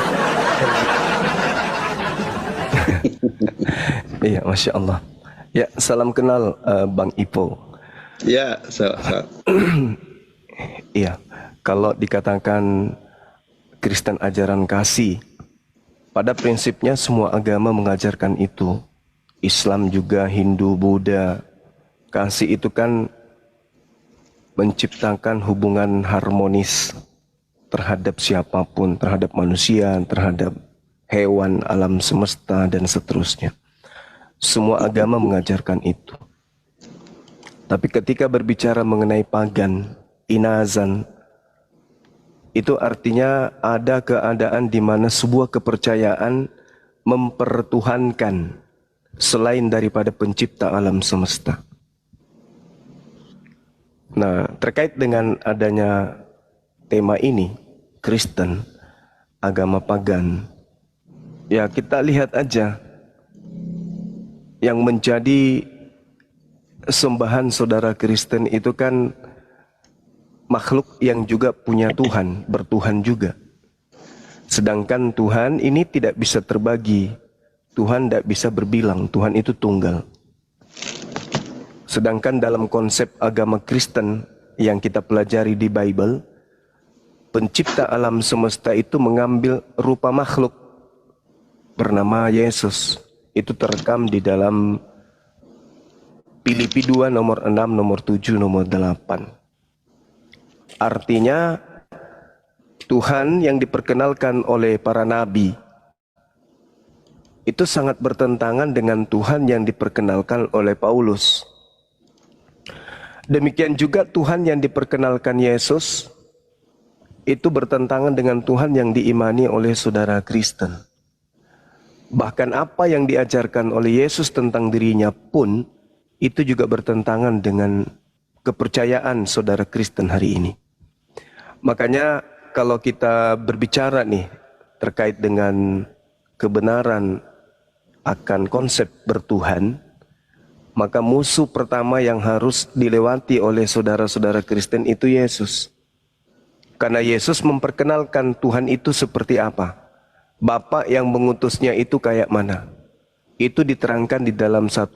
Iya, Masya Allah. Ya, salam kenal Bang Ipo. Ya, Iya, kalau dikatakan Kristen ajaran kasih, pada prinsipnya semua agama mengajarkan itu. Islam juga, Hindu, Buddha. Kasih itu kan menciptakan hubungan harmonis terhadap siapapun, terhadap manusia, terhadap hewan, alam semesta, dan seterusnya. Semua agama mengajarkan itu. Tapi ketika berbicara mengenai pagan, inazan, itu artinya ada keadaan di mana sebuah kepercayaan mempertuhankan selain daripada pencipta alam semesta. Nah, terkait dengan adanya tema ini, Kristen, agama pagan, ya kita lihat aja yang menjadi sembahan saudara Kristen itu kan makhluk yang juga punya Tuhan, bertuhan juga. Sedangkan Tuhan ini tidak bisa terbagi, Tuhan tidak bisa berbilang, Tuhan itu tunggal. Sedangkan dalam konsep agama Kristen yang kita pelajari di Bible, pencipta alam semesta itu mengambil rupa makhluk bernama Yesus. Itu terekam di dalam Filipi 2 nomor 6, nomor 7, nomor 8. Artinya Tuhan yang diperkenalkan oleh para nabi itu sangat bertentangan dengan Tuhan yang diperkenalkan oleh Paulus. Demikian juga Tuhan yang diperkenalkan Yesus itu bertentangan dengan Tuhan yang diimani oleh saudara Kristen. Bahkan apa yang diajarkan oleh Yesus tentang dirinya pun itu juga bertentangan dengan kepercayaan saudara Kristen hari ini. Makanya kalau kita berbicara nih terkait dengan kebenaran akan konsep bertuhan, maka musuh pertama yang harus dilewati oleh saudara-saudara Kristen itu Yesus. Karena Yesus memperkenalkan Tuhan itu seperti apa. Bapa yang mengutusnya itu kayak mana. Itu diterangkan di dalam 1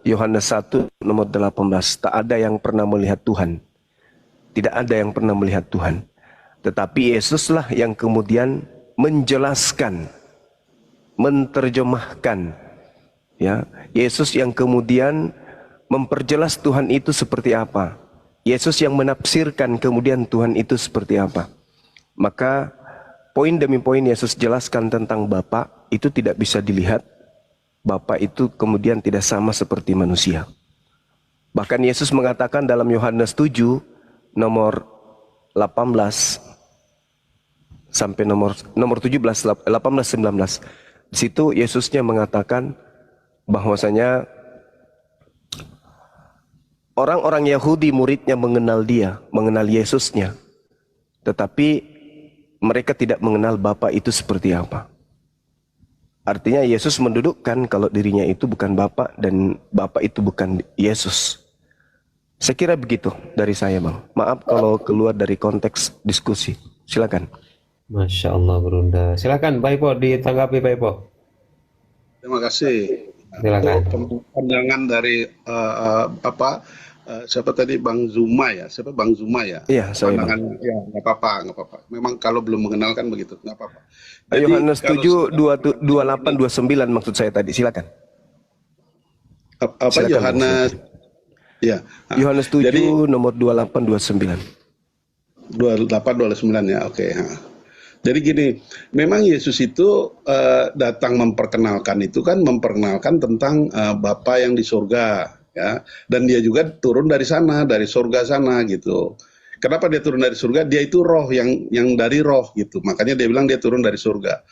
Yohanes 1 nomor 18. Tak ada yang pernah melihat Tuhan. Tidak ada yang pernah melihat Tuhan. Tetapi Yesuslah yang kemudian menjelaskan, menterjemahkan. Ya, Yesus yang kemudian memperjelas Tuhan itu seperti apa. Yesus yang menafsirkan kemudian Tuhan itu seperti apa. Maka poin demi poin Yesus jelaskan tentang Bapa itu tidak bisa dilihat. Bapa itu kemudian tidak sama seperti manusia. Bahkan Yesus mengatakan dalam Yohanes 7 nomor 18 sampai nomor 17, 18, 19. Di situ Yesusnya mengatakan bahwasanya orang-orang Yahudi muridnya mengenal dia, mengenal Yesusnya. Tetapi mereka tidak mengenal Bapa itu seperti apa. Artinya Yesus mendudukkan kalau dirinya itu bukan Bapa dan Bapa itu bukan Yesus. Saya kira begitu dari saya, Bang. Maaf kalau keluar dari konteks diskusi. Silakan. Masya Allah, Gurunda. Silakan Pak Ipo, ditanggapi Pak Ipo. Terima kasih. Silakan. Pandangan dari siapa tadi, Bang Zuma ya? Siapa Bang Zuma ya? Iya, saya Bang. Ya, nggak apa-apa. Memang kalau belum mengenalkan begitu, nggak apa-apa. Jadi, Yohanes kalau 7, 28, 29 maksud saya tadi. Silakan. apa Silakan, Yohanes? Ya. Yohanes 7 Jadi nomor 28, 29. 28, 29 ya. Oke. Jadi gini, memang Yesus itu datang memperkenalkan tentang Bapa yang di surga, ya. Dan dia juga turun dari sana, dari surga sana gitu. Kenapa dia turun dari surga? Dia itu roh yang dari roh gitu. Makanya dia bilang dia turun dari surga.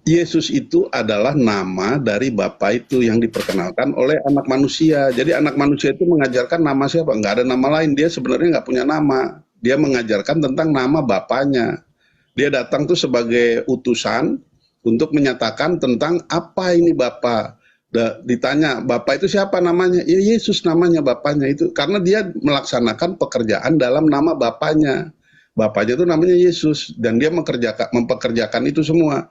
Yesus itu adalah nama dari Bapa itu yang diperkenalkan oleh anak manusia. Jadi anak manusia itu mengajarkan nama siapa? Nggak ada nama lain. Dia sebenarnya nggak punya nama. Dia mengajarkan tentang nama Bapaknya. Dia datang tuh sebagai utusan untuk menyatakan tentang apa ini Bapa. Ditanya, Bapa itu siapa namanya? Ya Yesus namanya Bapaknya itu. Karena dia melaksanakan pekerjaan dalam nama Bapaknya. Bapaknya itu namanya Yesus. Dan dia mempekerjakan itu semua.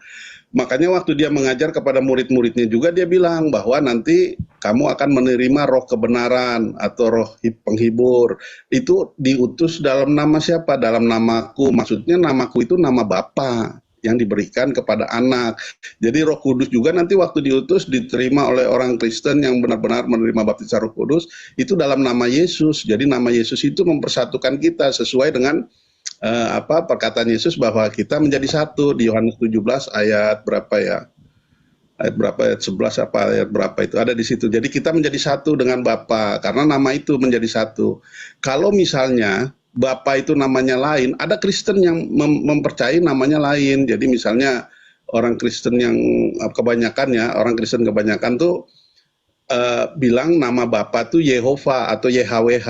Makanya waktu dia mengajar kepada murid-muridnya juga dia bilang bahwa nanti kamu akan menerima roh kebenaran atau roh penghibur. Itu diutus dalam nama siapa? Dalam namaku. Maksudnya namaku itu nama Bapa yang diberikan kepada anak. Jadi Roh Kudus juga nanti waktu diutus diterima oleh orang Kristen yang benar-benar menerima baptisan Roh Kudus itu dalam nama Yesus. Jadi nama Yesus itu mempersatukan kita sesuai dengan perkataan Yesus bahwa kita menjadi satu di Yohanes 17 ayat berapa ya? Ayat berapa? Ayat 11 apa ayat berapa itu ada di situ. Jadi kita menjadi satu dengan Bapa karena nama itu menjadi satu. Kalau misalnya Bapa itu namanya lain, ada Kristen yang mempercayai namanya lain. Jadi misalnya orang Kristen yang kebanyakan ya, orang Kristen kebanyakan tuh bilang nama Bapa tuh Yehova atau YHWH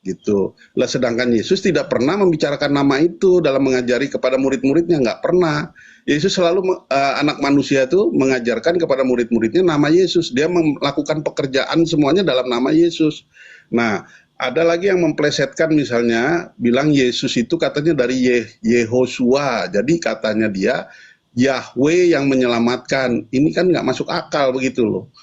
gitu. Lah sedangkan Yesus tidak pernah membicarakan nama itu dalam mengajari kepada murid-muridnya, nggak pernah. Yesus selalu anak manusia itu mengajarkan kepada murid-muridnya nama Yesus. Dia melakukan pekerjaan semuanya dalam nama Yesus. Nah, ada lagi yang memplesetkan misalnya bilang Yesus itu katanya dari Yehosua. Jadi katanya dia Yahweh yang menyelamatkan. Ini kan nggak masuk akal begitu loh.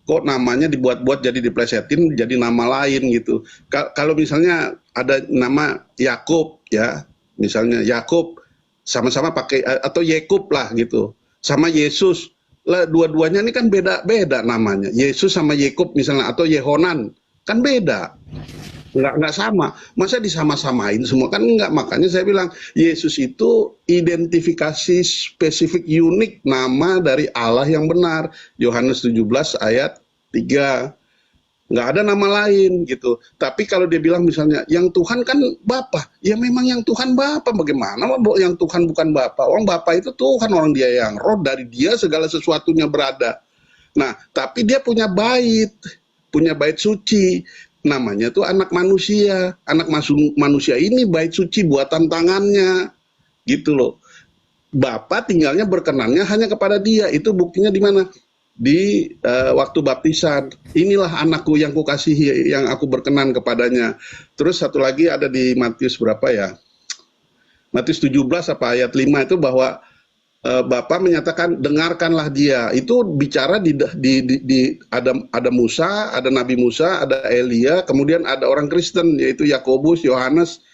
Kok namanya dibuat-buat jadi diplesetin jadi nama lain gitu. Kalau misalnya ada nama Yakub ya, misalnya Yakub sama-sama pakai atau Yekub lah gitu. Sama Yesus. Lah dua-duanya ini kan beda-beda namanya. Yesus sama Yekub misalnya atau Yehonan kan beda. Nggak sama. Masa disama-samain semua kan enggak. Makanya saya bilang Yesus itu identifikasi spesifik unik nama dari Allah yang benar. Yohanes 17 ayat 3. Nggak ada nama lain gitu. Tapi kalau dia bilang misalnya yang Tuhan kan Bapa, ya memang yang Tuhan Bapa. Bagaimana yang Tuhan bukan Bapa? Orang Bapa itu Tuhan, orang dia yang roh, dari dia segala sesuatunya berada. Nah, tapi dia punya bait suci. Namanya tuh anak manusia. Anak manusia ini bait suci buatan tangannya. Gitu loh. Bapa tinggalnya berkenannya hanya kepada dia. Itu buktinya di mana? Di waktu baptisan. Inilah anakku yang kukasihi, yang aku berkenan kepadanya. Terus satu lagi ada di Matius berapa ya? Matius 17 apa ayat 5 itu bahwa Bapa menyatakan dengarkanlah dia. Itu bicara ada Musa, ada Nabi Musa, ada Elia, kemudian ada orang Kristen yaitu Yakobus, Yohanes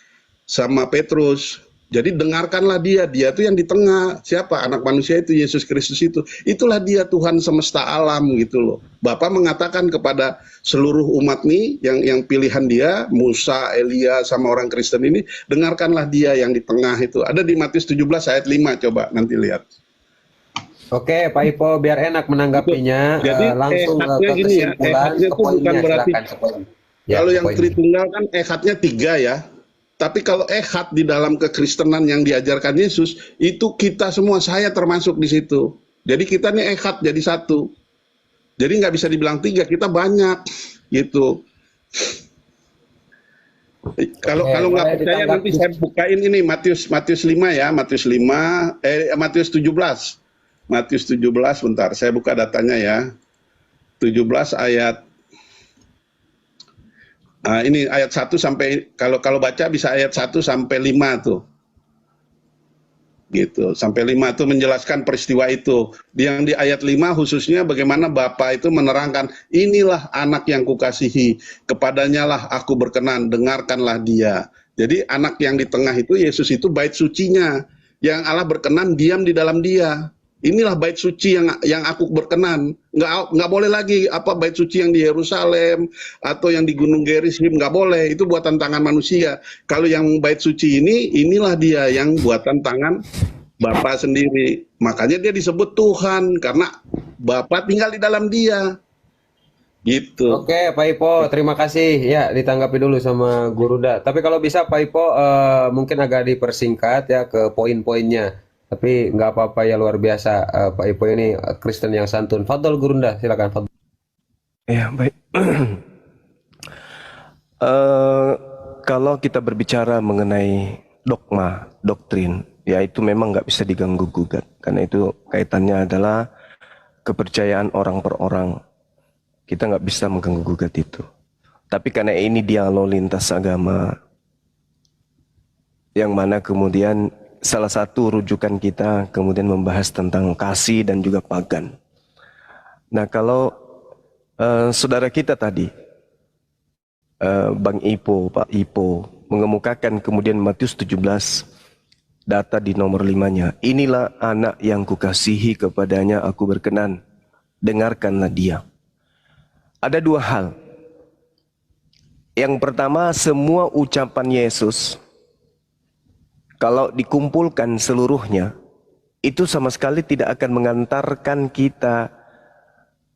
sama Petrus. Jadi dengarkanlah dia tuh yang di tengah. Siapa? Anak manusia itu Yesus Kristus itu. Itulah dia Tuhan semesta alam gitu loh. Bapa mengatakan kepada seluruh umat nih yang pilihan dia, Musa, Elia sama orang Kristen ini, dengarkanlah dia yang di tengah itu. Ada di Matius 17 ayat 5, coba nanti lihat. Oke, Pak Ipo biar enak menanggapinya. Jadi langsung ke kesimpulan ke poinnya, silakan. Kalau yang Tritunggal kan ehadnya 3 ya. Tapi kalau ehad di dalam kekristenan yang diajarkan Yesus, itu kita semua, saya termasuk di situ. Jadi kita nih ehad jadi satu. Jadi nggak bisa dibilang 3, kita banyak gitu. Kalau nggak percaya nanti saya bukain ini Matius 5 ya, Matius 17. Matius 17 bentar, saya buka datanya ya. 17 ayat ini ayat 1 sampai kalau baca bisa ayat 1 sampai 5 tuh. Gitu. Sampai 5 itu menjelaskan peristiwa itu. Yang di ayat 5 khususnya bagaimana Bapa itu menerangkan, inilah anak yang kukasihi, kepadanya lah aku berkenan, dengarkanlah dia. Jadi anak yang di tengah itu Yesus itu bait sucinya, yang Allah berkenan diam di dalam dia. Inilah bait suci yang aku berkenan. Nggak boleh lagi bait suci yang di Yerusalem atau yang di Gunung Gerizim, nggak boleh. Itu buatan tangan manusia. Kalau yang bait suci inilah dia yang buatan tangan Bapa sendiri. Makanya dia disebut Tuhan karena Bapa tinggal di dalam dia. Gitu. Oke, Pak Ipo, terima kasih. Ya, ditanggapi dulu sama Guruda. Tapi kalau bisa Pak Ipo mungkin agak dipersingkat ya ke poin-poinnya. Tapi nggak apa-apa ya, luar biasa. Pak Ipo ini Kristen yang santun. Fadol Gurunda, silakan Fadol. Ya, baik. Kalau kita berbicara mengenai dogma, doktrin, ya itu memang nggak bisa diganggu gugat. Karena itu kaitannya adalah kepercayaan orang per orang. Kita nggak bisa mengganggu gugat itu. Tapi karena ini dialog lintas agama, yang mana kemudian salah satu rujukan kita kemudian membahas tentang kasih dan juga pagan. Nah, kalau saudara kita tadi, Bang Ipo, Pak Ipo, mengemukakan kemudian Matius 17, data di nomor 5-nya, inilah anak yang kukasihi, kepadanya aku berkenan, dengarkanlah dia. Ada dua hal. Yang pertama, semua ucapan Yesus, kalau dikumpulkan seluruhnya, itu sama sekali tidak akan mengantarkan kita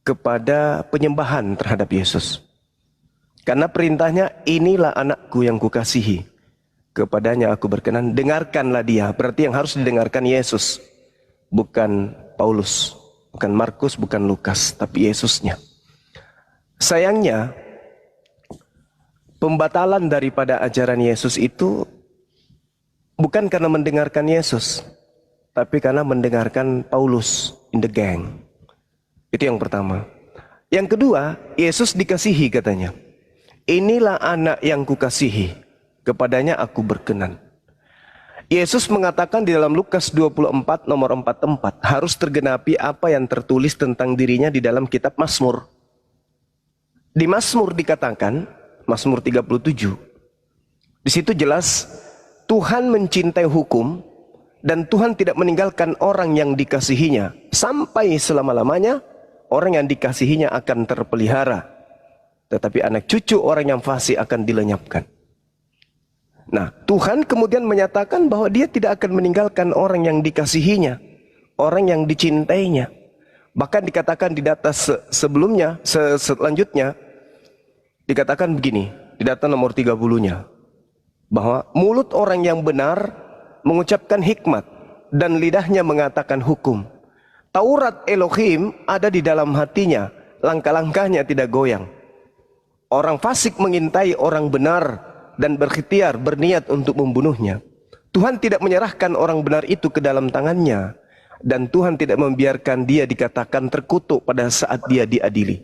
kepada penyembahan terhadap Yesus. Karena perintahnya, inilah anakku yang kukasihi, kepadanya aku berkenan, dengarkanlah dia. Berarti yang harus didengarkan Yesus, bukan Paulus, bukan Markus, bukan Lukas, tapi Yesusnya. Sayangnya, pembatalan daripada ajaran Yesus itu bukan karena mendengarkan Yesus, tapi karena mendengarkan Paulus in the gang. Itu yang pertama. Yang kedua, Yesus dikasihi katanya. Inilah anak yang kukasihi, kepadanya aku berkenan. Yesus mengatakan di dalam Lukas 24 nomor 44, harus tergenapi apa yang tertulis tentang dirinya di dalam kitab Mazmur. Di Mazmur dikatakan, Mazmur 37, di situ jelas Tuhan mencintai hukum dan Tuhan tidak meninggalkan orang yang dikasihinya sampai selama-lamanya. Orang yang dikasihinya akan terpelihara, tetapi anak cucu orang yang fasik akan dilenyapkan. Nah, Tuhan kemudian menyatakan bahwa dia tidak akan meninggalkan orang yang dikasihinya, orang yang dicintainya. Bahkan dikatakan di data sebelumnya, selanjutnya, dikatakan begini, di data nomor 30-nya, bahwa mulut orang yang benar mengucapkan hikmat, dan lidahnya mengatakan hukum. Taurat Elohim ada di dalam hatinya, langkah-langkahnya tidak goyang. Orang fasik mengintai orang benar dan berikhtiar, berniat untuk membunuhnya. Tuhan tidak menyerahkan orang benar itu ke dalam tangannya, dan Tuhan tidak membiarkan dia dikatakan terkutuk pada saat dia diadili.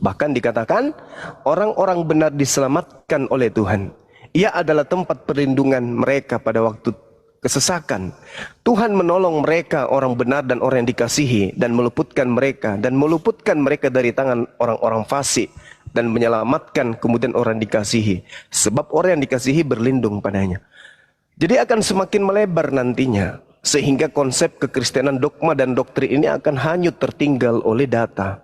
Bahkan dikatakan orang-orang benar diselamatkan oleh Tuhan. Ia adalah tempat perlindungan mereka pada waktu kesesakan. Tuhan menolong mereka, orang benar dan orang yang dikasihi, dan meluputkan mereka dari tangan orang-orang fasik, dan menyelamatkan kemudian orang dikasihi, sebab orang yang dikasihi berlindung padanya. Jadi akan semakin melebar nantinya, sehingga konsep kekristenan, dogma dan doktrin ini akan hanyut tertinggal oleh data.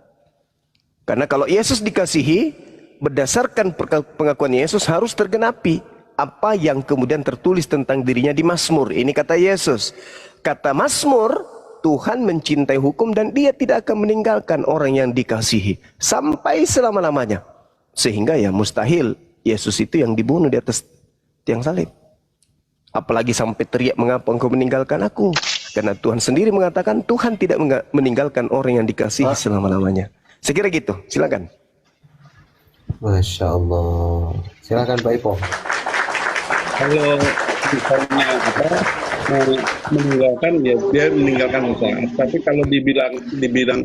Karena kalau Yesus dikasihi, berdasarkan pengakuan Yesus harus tergenapi apa yang kemudian tertulis tentang dirinya di Mazmur. Ini kata Yesus. Kata Mazmur, Tuhan mencintai hukum dan dia tidak akan meninggalkan orang yang dikasihi sampai selama-lamanya. Sehingga ya mustahil Yesus itu yang dibunuh di atas tiang salib. Apalagi sampai teriak, mengapa engkau meninggalkan aku? Karena Tuhan sendiri mengatakan Tuhan tidak meninggalkan orang yang dikasihi selama-lamanya. Saya kira gitu, silakan. Masya Allah. Silakan Pak Ipo. Kalau misalnya meninggalkan, ya dia meninggalkan usaha. Tapi kalau dibilang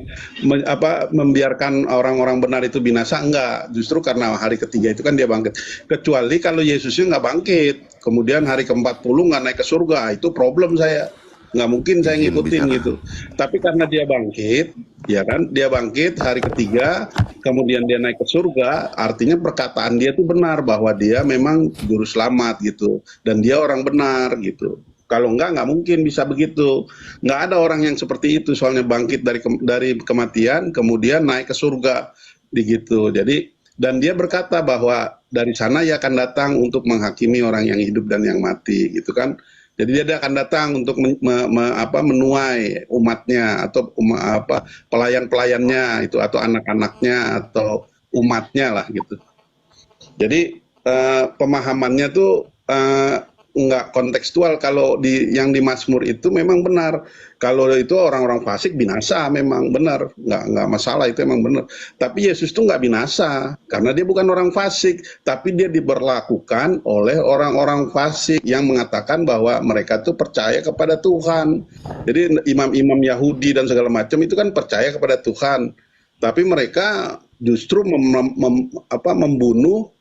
membiarkan orang-orang benar itu binasa, enggak. Justru karena hari ketiga itu kan dia bangkit. Kecuali kalau Yesusnya nggak bangkit, kemudian hari ke-40 nggak naik ke surga, itu problem saya. Nggak mungkin saya ngikutin gitu. Tapi karena dia bangkit, ya kan, dia bangkit hari ketiga, kemudian dia naik ke surga, artinya perkataan dia itu benar bahwa dia memang juru selamat gitu, dan dia orang benar gitu. Kalau nggak mungkin bisa begitu. Nggak ada orang yang seperti itu, soalnya bangkit dari kematian, kemudian naik ke surga, begitu. Jadi, dan dia berkata bahwa dari sana ia akan datang untuk menghakimi orang yang hidup dan yang mati, gitu kan. Jadi dia akan datang untuk menuai umatnya atau pelayan-pelayannya itu atau anak-anaknya atau umatnya lah gitu. Jadi pemahamannya tuh nggak kontekstual. Kalau yang di Mazmur itu memang benar. Kalau itu orang-orang fasik binasa memang benar, nggak masalah, itu emang benar. Tapi Yesus tuh nggak binasa karena dia bukan orang fasik, tapi dia diberlakukan oleh orang-orang fasik yang mengatakan bahwa mereka tuh percaya kepada Tuhan. Jadi imam-imam Yahudi dan segala macam itu kan percaya kepada Tuhan, tapi mereka justru membunuh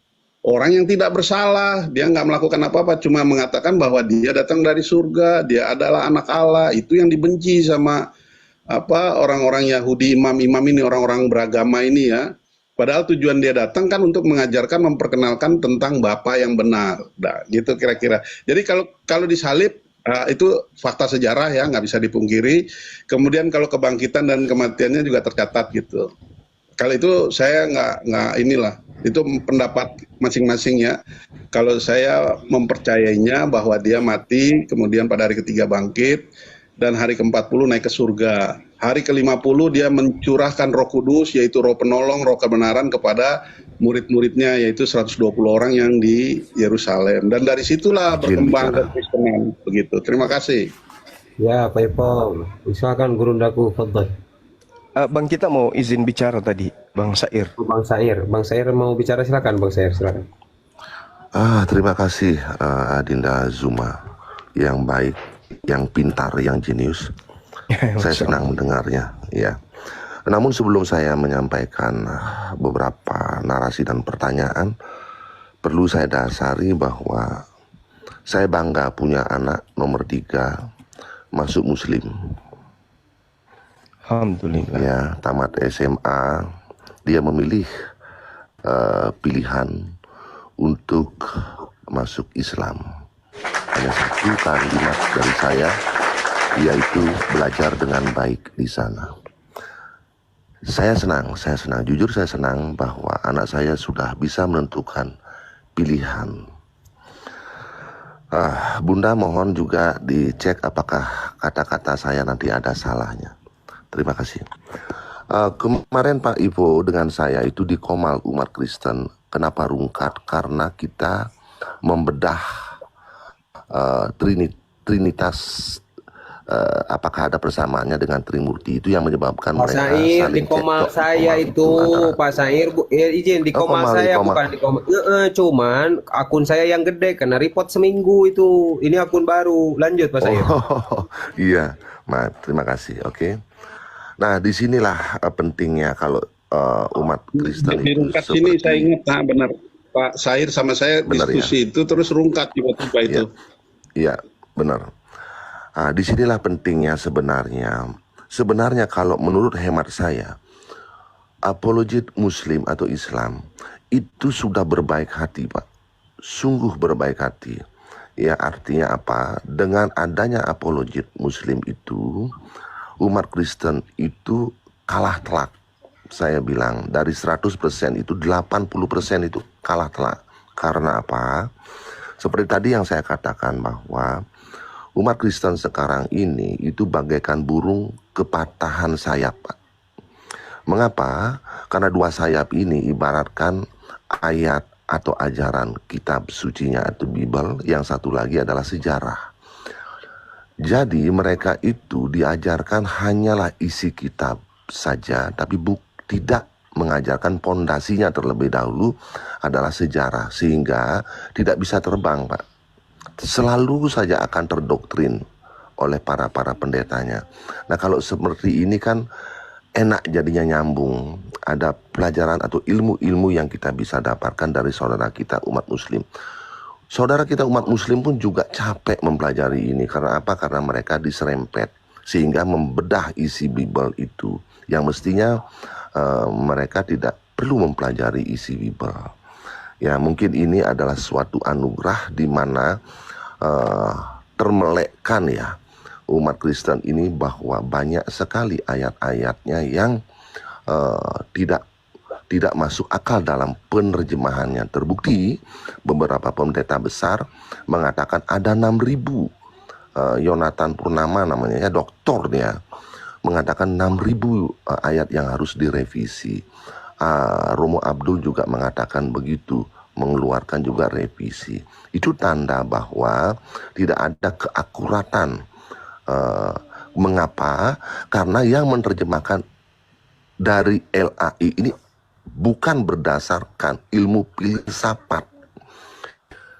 orang yang tidak bersalah. Dia nggak melakukan apa-apa, cuma mengatakan bahwa dia datang dari surga, dia adalah anak Allah. Itu yang dibenci sama orang-orang Yahudi, imam-imam ini, orang-orang beragama ini ya. Padahal tujuan dia datang kan untuk mengajarkan, memperkenalkan tentang Bapa yang benar. Nah, gitu kira-kira. Jadi kalau disalib, itu fakta sejarah ya, nggak bisa dipungkiri. Kemudian kalau kebangkitan dan kematiannya juga tercatat gitu. Kalau itu saya nggak inilah, itu pendapat masing-masing ya. Kalau saya mempercayainya bahwa dia mati, kemudian pada hari ketiga bangkit, dan hari ke-40 naik ke surga. Hari ke-50 dia mencurahkan Roh Kudus, yaitu Roh Penolong, Roh Kebenaran kepada murid-muridnya, yaitu 120 orang yang di Yerusalem. Dan dari situlah berkembang kekristenan. Begitu. Terima kasih. Ya, Pak Ipong. Usahakan Gurundaku, fadhal. Bang, kita mau izin bicara tadi, Bang Sair. Bang Sair mau bicara, silakan Bang Sair, silakan. Terima kasih Adinda Zuma yang baik, yang pintar, yang jenius. Saya senang mendengarnya, ya. Namun sebelum saya menyampaikan beberapa narasi dan pertanyaan, perlu saya dasari bahwa saya bangga punya anak nomor 3 masuk Muslim. Alhamdulillah. Ya, tamat SMA, dia memilih pilihan untuk masuk Islam. Hanya satu kalimat dari saya, yaitu belajar dengan baik di sana. Saya senang, jujur saya senang bahwa anak saya sudah bisa menentukan pilihan. Bunda mohon juga dicek apakah kata-kata saya nanti ada salahnya. Terima kasih. Kemarin Pak Ivo dengan saya itu di Komal umat Kristen. Kenapa rungkat? Karena kita membedah Trinitas. Apakah ada persamaannya dengan Trimurti, itu yang menyebabkan Pak mereka Sair, saling di Komal cekcok. saya itu Pak Sair, izin di Komal saya bukan di Komal. Cuman akun saya yang gede kena report seminggu itu. Ini akun baru. Lanjut Pak Sair. Iya, terima kasih. Oke. Nah, disinilah pentingnya kalau umat Kristen Di rungkat sini saya ingat, benar Pak Sair sama saya benar, diskusi ya? itu terus rungkat tiba-tiba itu. Iya, benar. Disinilah pentingnya sebenarnya. Sebenarnya kalau menurut hemat saya, apologet Muslim atau Islam itu sudah berbaik hati, Pak. Sungguh berbaik hati. Ya, artinya apa? Dengan adanya apologet Muslim itu, umat Kristen itu kalah telak. Saya bilang dari 100% itu 80% itu kalah telak. Karena apa? Seperti tadi yang saya katakan bahwa umat Kristen sekarang ini itu bagaikan burung kepatahan sayap, Pak. Mengapa? Karena dua sayap ini ibaratkan ayat atau ajaran kitab sucinya atau Bible, yang satu lagi adalah sejarah. Jadi mereka itu diajarkan hanyalah isi kitab saja, tapi tidak mengajarkan pondasinya terlebih dahulu adalah sejarah, sehingga tidak bisa terbang, Pak. Selalu saja akan terdoktrin oleh para pendetanya. Nah, kalau seperti ini kan enak jadinya nyambung. Ada pelajaran atau ilmu-ilmu yang kita bisa dapatkan dari saudara kita umat Muslim. Saudara kita umat Muslim pun juga capek mempelajari ini. Karena apa? Karena mereka diserempet sehingga membedah isi Bible itu yang mestinya mereka tidak perlu mempelajari isi Bible. Ya, mungkin ini adalah suatu anugerah di mana termelekkan ya umat Kristen ini bahwa banyak sekali ayat-ayatnya yang tidak masuk akal dalam penerjemahannya. Terbukti beberapa pendeta besar mengatakan ada 6.000 Yonatan Purnama namanya ya, doktor dia, mengatakan 6.000 ayat yang harus direvisi. Romo Abdul juga mengatakan begitu, mengeluarkan juga revisi. Itu tanda bahwa tidak ada keakuratan. Mengapa? Karena yang menerjemahkan dari LAI ini bukan berdasarkan ilmu filsafat.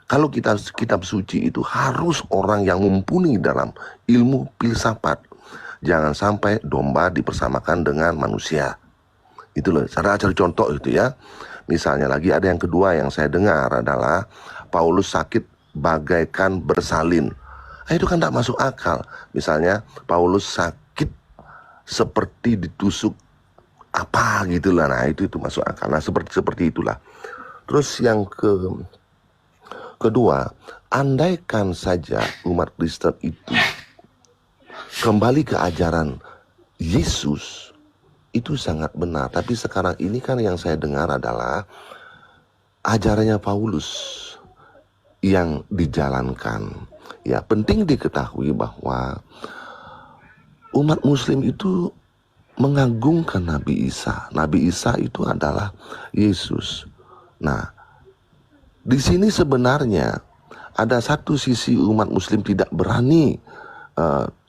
Kalau kitab suci itu harus orang yang mumpuni dalam ilmu filsafat. Jangan sampai domba dipersamakan dengan manusia. Itu loh, cara cari contoh itu ya. Misalnya lagi ada yang kedua yang saya dengar adalah Paulus sakit bagaikan bersalin. Itu kan tidak masuk akal. Misalnya Paulus sakit seperti ditusuk apa gitulah. Nah itu masuk akal. Nah seperti itulah. Terus yang kedua, andaikan saja umat Kristen itu kembali ke ajaran Yesus, itu sangat benar. Tapi sekarang ini kan yang saya dengar adalah ajarannya Paulus yang dijalankan. Ya, penting diketahui bahwa umat Muslim itu mengagungkan Nabi Isa. Nabi Isa itu adalah Yesus. Nah, di sini sebenarnya ada satu sisi umat Muslim tidak berani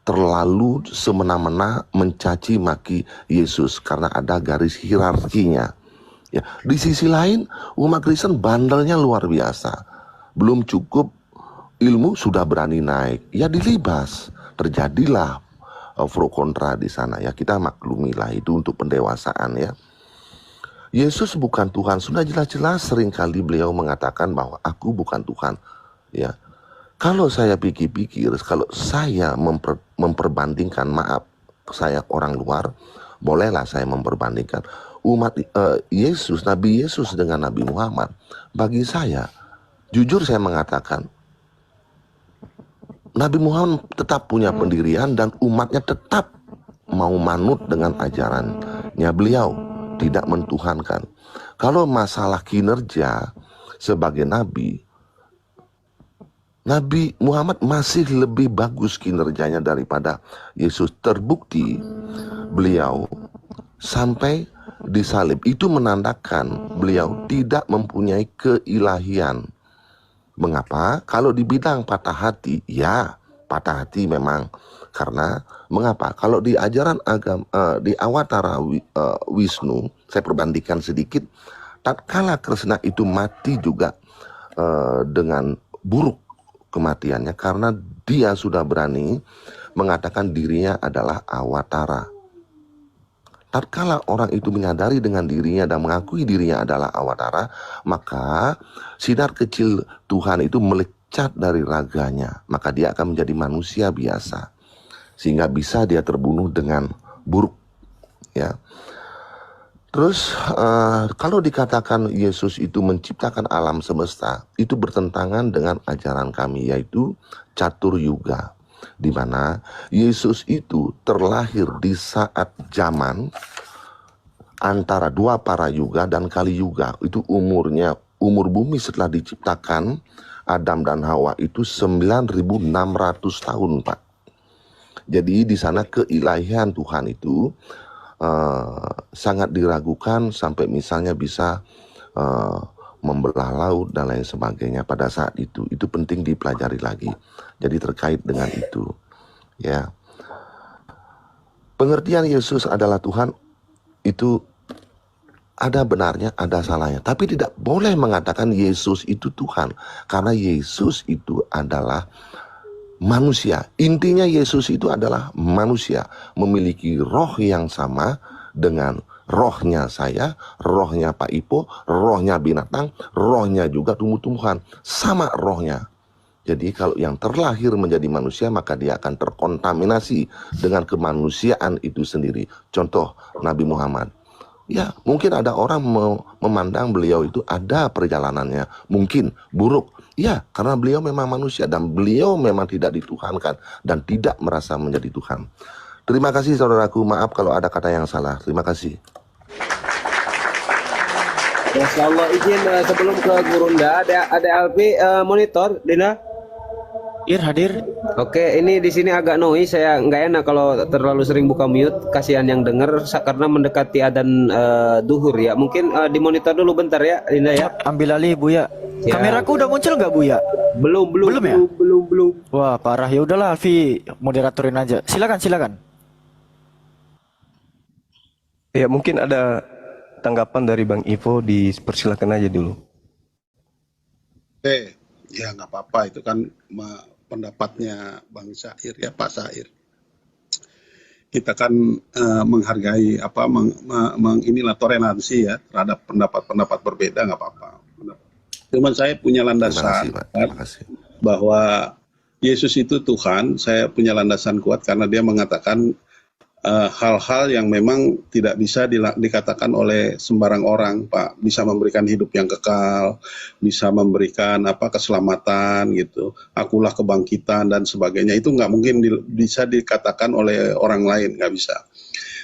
terlalu semena-mena mencaci maki Yesus karena ada garis hierarkinya. Ya, di sisi lain umat Kristen bandelnya luar biasa. Belum cukup ilmu sudah berani naik. Ya dilibas. Terjadilah pro kontra di sana ya. Kita maklumilah itu untuk pendewasaan ya. Yesus bukan Tuhan. Sudah jelas-jelas seringkali beliau mengatakan bahwa aku bukan Tuhan. Ya, kalau saya pikir-pikir, kalau saya memperbandingkan, maaf, saya orang luar, bolehlah saya memperbandingkan umat Yesus, Nabi Yesus dengan Nabi Muhammad. Bagi saya, jujur saya mengatakan, Nabi Muhammad tetap punya pendirian dan umatnya tetap mau manut dengan ajarannya beliau. Tidak mentuhankan. Kalau masalah kinerja sebagai nabi, Nabi Muhammad masih lebih bagus kinerjanya daripada Yesus. Terbukti beliau sampai disalib. Itu menandakan beliau tidak mempunyai keilahian. Mengapa? Kalau di bidang patah hati, ya patah hati memang. Karena mengapa? Kalau di ajaran agama di Awatara Wisnu, saya perbandingkan sedikit, tatkala Kresna itu mati juga dengan buruk kematiannya karena dia sudah berani mengatakan dirinya adalah Awatara. Tatkala orang itu menyadari dengan dirinya dan mengakui dirinya adalah Awatara, maka sinar kecil Tuhan itu melecat dari raganya, maka dia akan menjadi manusia biasa. Sehingga bisa dia terbunuh dengan buruk ya. Terus kalau dikatakan Yesus itu menciptakan alam semesta, itu bertentangan dengan ajaran kami, yaitu catur yuga, di mana Yesus itu terlahir di saat zaman antara dua para yuga dan kali yuga. Itu umur bumi setelah diciptakan Adam dan Hawa itu 9.600 tahun, Pak. Jadi di sana keilahian Tuhan itu sangat diragukan sampai misalnya bisa membelah laut dan lain sebagainya pada saat itu. Itu penting dipelajari lagi. Jadi terkait dengan itu, ya. Pengertian Yesus adalah Tuhan itu ada benarnya, ada salahnya. Tapi tidak boleh mengatakan Yesus itu Tuhan, karena Yesus itu adalah manusia. Intinya Yesus itu adalah manusia, memiliki roh yang sama dengan rohnya saya, rohnya Pak Ipo, rohnya binatang, rohnya juga tumbuh-tumbuhan, sama rohnya. Jadi kalau yang terlahir menjadi manusia, maka dia akan terkontaminasi dengan kemanusiaan itu sendiri. Contoh Nabi Muhammad. Ya, mungkin ada orang memandang beliau itu ada perjalanannya mungkin buruk. Ya, karena beliau memang manusia dan beliau memang tidak dituhankan dan tidak merasa menjadi Tuhan. Terima kasih saudaraku, maaf kalau ada kata yang salah. Terima kasih. Masya Allah, izin sebelum ke Gurunda, ada LP monitor, Dina? Hadir. Oke, ini di sini agak noise, saya nggak enak kalau terlalu sering buka mute, kasihan yang denger karena mendekati adzan duhur ya. Mungkin dimonitor dulu bentar ya, Linda ya. Ambil alih Buya. Ya. Kameraku udah muncul nggak Buya? Belum ya? belum. Wah parah, ya udahlah Alfi moderatorin aja. Silakan. Ya mungkin ada tanggapan dari Bang Ivo, dipersilakan aja dulu. Ya nggak apa-apa, itu kan pendapatnya Bang Syair ya, Pak Syair. Kita kan menghargai inilah toleransi ya terhadap pendapat-pendapat berbeda, nggak apa-apa. Cuman saya punya landasan Terima kasih. bahwa Yesus itu Tuhan. Saya punya landasan kuat karena dia mengatakan hal-hal yang memang tidak bisa dikatakan oleh sembarang orang, Pak. Bisa memberikan hidup yang kekal, bisa memberikan keselamatan gitu. Akulah kebangkitan dan sebagainya. Itu nggak mungkin bisa dikatakan oleh orang lain, nggak bisa.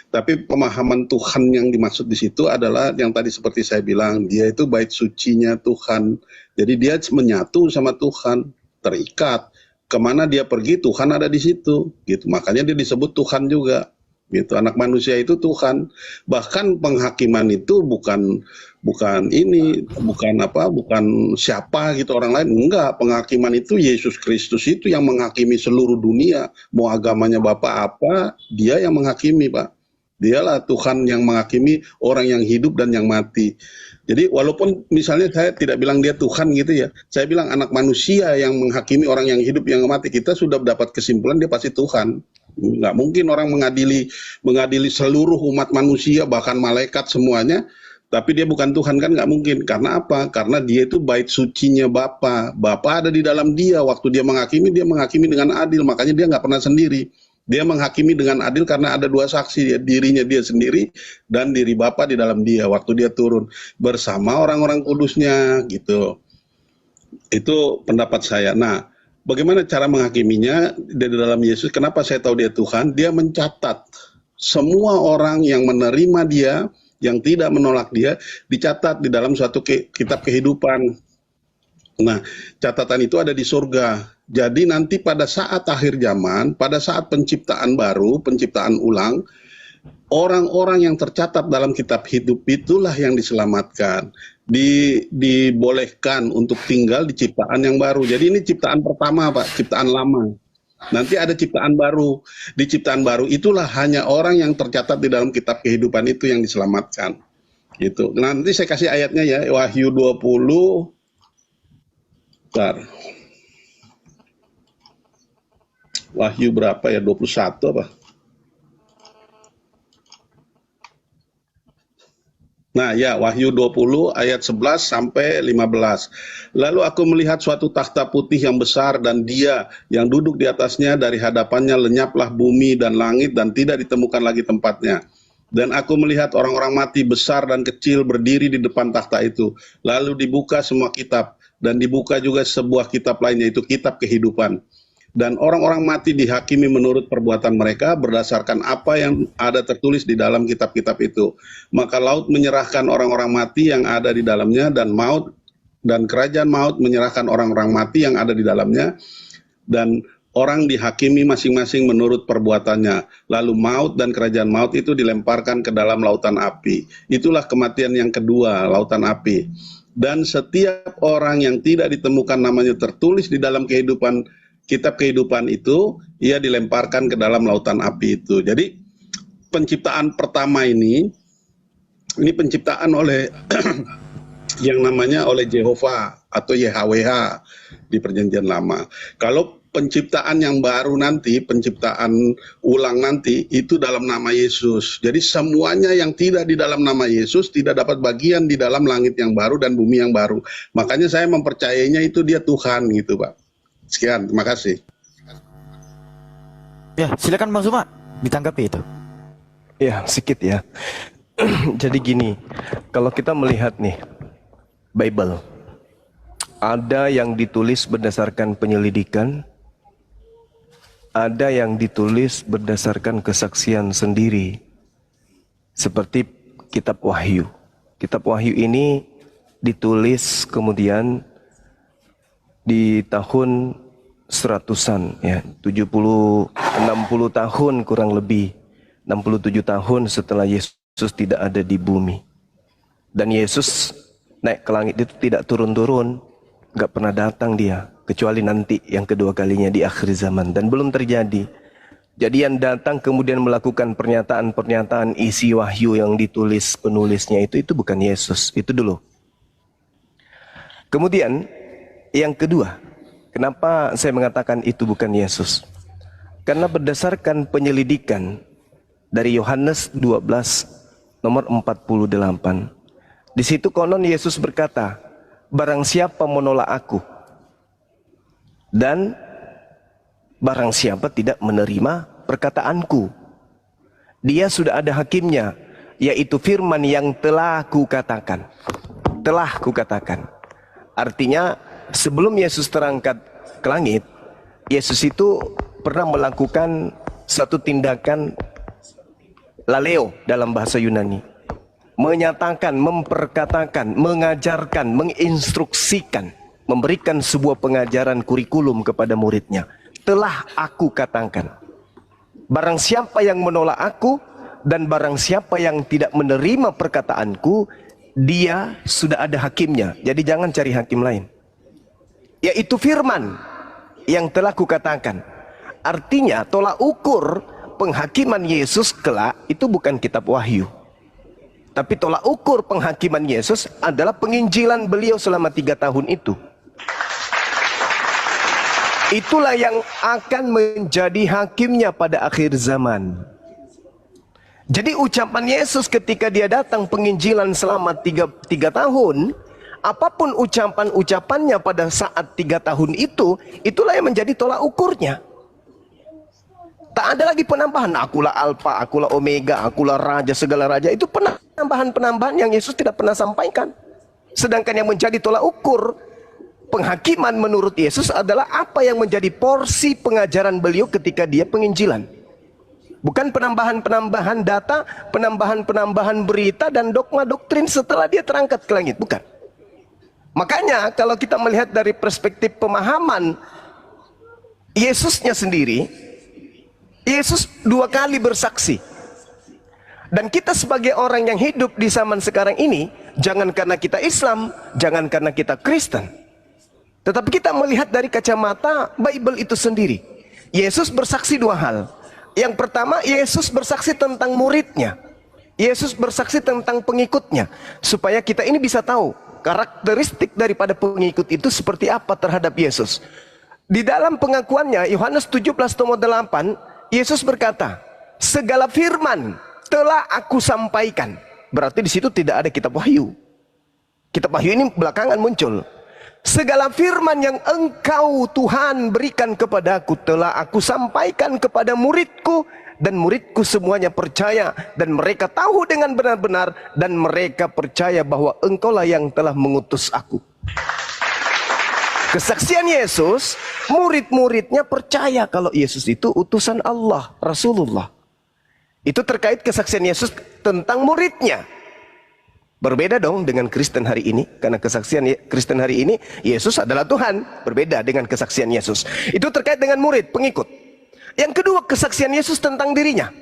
Tapi pemahaman Tuhan yang dimaksud di situ adalah yang tadi seperti saya bilang, dia itu bait sucinya Tuhan. Jadi dia menyatu sama Tuhan, terikat. Kemana dia pergi, Tuhan ada di situ. Gitu. Makanya dia disebut Tuhan juga. Gitu. Anak manusia itu Tuhan. Bahkan penghakiman itu bukan siapa gitu orang lain. Enggak, penghakiman itu Yesus Kristus itu yang menghakimi seluruh dunia. Mau agamanya Bapak apa, dia yang menghakimi, Pak. Dialah Tuhan yang menghakimi orang yang hidup dan yang mati. Jadi walaupun misalnya saya tidak bilang dia Tuhan gitu ya, saya bilang anak manusia yang menghakimi orang yang hidup yang mati, kita sudah dapat kesimpulan dia pasti Tuhan. Nggak mungkin orang mengadili seluruh umat manusia bahkan malaikat semuanya, tapi dia bukan Tuhan, kan nggak mungkin. Karena apa? Karena dia itu bait sucinya Bapa. Bapa ada di dalam dia. Waktu dia menghakimi dengan adil. Makanya dia nggak pernah sendiri. Dia menghakimi dengan adil karena ada dua saksi, ya, dirinya dia sendiri dan diri Bapa di dalam dia waktu dia turun bersama orang-orang kudusnya gitu. Itu pendapat saya. Nah, bagaimana cara menghakiminya di dalam Yesus? Kenapa saya tahu dia Tuhan? Dia mencatat semua orang yang menerima dia, yang tidak menolak dia, dicatat di dalam suatu kitab kehidupan. Nah, catatan itu ada di surga. Jadi nanti pada saat akhir zaman, pada saat penciptaan baru, penciptaan ulang, orang-orang yang tercatat dalam kitab hidup itulah yang diselamatkan. Dibolehkan untuk tinggal di ciptaan yang baru. Jadi ini ciptaan pertama, Pak, ciptaan lama. Nanti ada ciptaan baru. Di ciptaan baru itulah hanya orang yang tercatat di dalam kitab kehidupan itu yang diselamatkan. Gitu. Nanti saya kasih ayatnya ya, Wahyu 20. Bentar. Wahyu berapa ya? 21 apa? Nah ya, Wahyu 20 ayat 11 sampai 15. Lalu aku melihat suatu takhta putih yang besar dan dia yang duduk di atasnya, dari hadapannya lenyaplah bumi dan langit dan tidak ditemukan lagi tempatnya. Dan aku melihat orang-orang mati besar dan kecil berdiri di depan takhta itu. Lalu dibuka semua kitab dan dibuka juga sebuah kitab lainnya, itu kitab kehidupan. Dan orang-orang mati dihakimi menurut perbuatan mereka berdasarkan apa yang ada tertulis di dalam kitab-kitab itu. Maka laut menyerahkan orang-orang mati yang ada di dalamnya, dan kerajaan maut menyerahkan orang-orang mati yang ada di dalamnya, dan orang dihakimi masing-masing menurut perbuatannya. Lalu maut dan kerajaan maut itu dilemparkan ke dalam lautan api. Itulah kematian yang kedua, lautan api. Dan setiap orang yang tidak ditemukan namanya tertulis di dalam kitab kehidupan itu, ia dilemparkan ke dalam lautan api itu. Jadi penciptaan pertama ini penciptaan oleh yang namanya oleh Jehovah atau YHWH di perjanjian lama. Kalau penciptaan yang baru nanti, penciptaan ulang nanti, itu dalam nama Yesus. Jadi semuanya yang tidak di dalam nama Yesus tidak dapat bagian di dalam langit yang baru dan bumi yang baru. Makanya saya mempercayainya itu dia Tuhan gitu, Pak. Sekian, terima kasih. Ya, silakan Bang Zuma ditanggapi itu. Ya, sedikit ya. Jadi gini, kalau kita melihat nih Bible, ada yang ditulis berdasarkan penyelidikan, ada yang ditulis berdasarkan kesaksian sendiri, seperti kitab Wahyu. Kitab Wahyu ini ditulis kemudian di tahun seratusan ya, 70 60 tahun kurang lebih, 67 tahun setelah Yesus tidak ada di bumi. Dan Yesus naik ke langit itu tidak turun-turun, nggak pernah datang dia, kecuali nanti yang kedua kalinya di akhir zaman, dan belum terjadi. Jadi yang datang kemudian melakukan pernyataan-pernyataan isi wahyu yang ditulis penulisnya itu bukan Yesus. Itu dulu. Kemudian yang kedua, kenapa saya mengatakan itu bukan Yesus? Karena berdasarkan penyelidikan dari Yohanes 12 nomor 48. Di situ konon Yesus berkata, barang siapa menolak aku dan barang siapa tidak menerima perkataanku, dia sudah ada hakimnya, yaitu firman yang telah kukatakan. Telah kukatakan. Artinya sebelum Yesus terangkat ke langit, Yesus itu pernah melakukan satu tindakan laleo dalam bahasa Yunani. Menyatakan, memperkatakan, mengajarkan, menginstruksikan, memberikan sebuah pengajaran kurikulum kepada muridnya. Telah aku katakan. Barang siapa yang menolak aku dan barang siapa yang tidak menerima perkataanku, dia sudah ada hakimnya. Jadi jangan cari hakim lain. Yaitu firman yang telah kukatakan. Artinya tolak ukur penghakiman Yesus kelak itu bukan kitab Wahyu. Tapi tolak ukur penghakiman Yesus adalah penginjilan beliau selama 3 tahun itu. Itulah yang akan menjadi hakimnya pada akhir zaman. Jadi ucapan Yesus ketika dia datang penginjilan selama 3 tahun, apapun ucapan-ucapannya pada saat 3 tahun itu, itulah yang menjadi tolak ukurnya. Tak ada lagi penambahan, akulah Alfa, akulah Omega, akulah Raja, segala Raja. Itu penambahan-penambahan yang Yesus tidak pernah sampaikan. Sedangkan yang menjadi tolak ukur penghakiman menurut Yesus adalah apa yang menjadi porsi pengajaran beliau ketika dia penginjilan. Bukan penambahan-penambahan data, penambahan-penambahan berita dan dogma doktrin setelah dia terangkat ke langit. Bukan. Makanya kalau kita melihat dari perspektif pemahaman Yesusnya sendiri, Yesus 2 kali bersaksi. Dan kita sebagai orang yang hidup di zaman sekarang ini, jangan karena kita Islam, jangan karena kita Kristen, tetapi kita melihat dari kacamata Bible itu sendiri. Yesus bersaksi 2 hal. Yang pertama, Yesus bersaksi tentang muridnya. Yesus bersaksi tentang pengikutnya. Supaya kita ini bisa tahu karakteristik daripada pengikut itu seperti apa terhadap Yesus. Di dalam pengakuannya, Yohanes 17:8, Yesus berkata, segala firman telah aku sampaikan. Berarti di situ tidak ada kitab Wahyu. Kitab Wahyu ini belakangan muncul. Segala firman yang engkau Tuhan berikan kepadaku telah aku sampaikan kepada muridku, dan muridku semuanya percaya, dan mereka tahu dengan benar-benar, dan mereka percaya bahwa engkaulah yang telah mengutus aku. Kesaksian Yesus, murid-muridnya percaya kalau Yesus itu utusan Allah, Rasulullah. Itu terkait kesaksian Yesus tentang muridnya. Berbeda dong dengan Kristen hari ini, karena kesaksian Kristen hari ini Yesus adalah Tuhan. Berbeda dengan kesaksian Yesus. Itu terkait dengan murid, pengikut. Yang kedua, kesaksian Yesus tentang dirinya.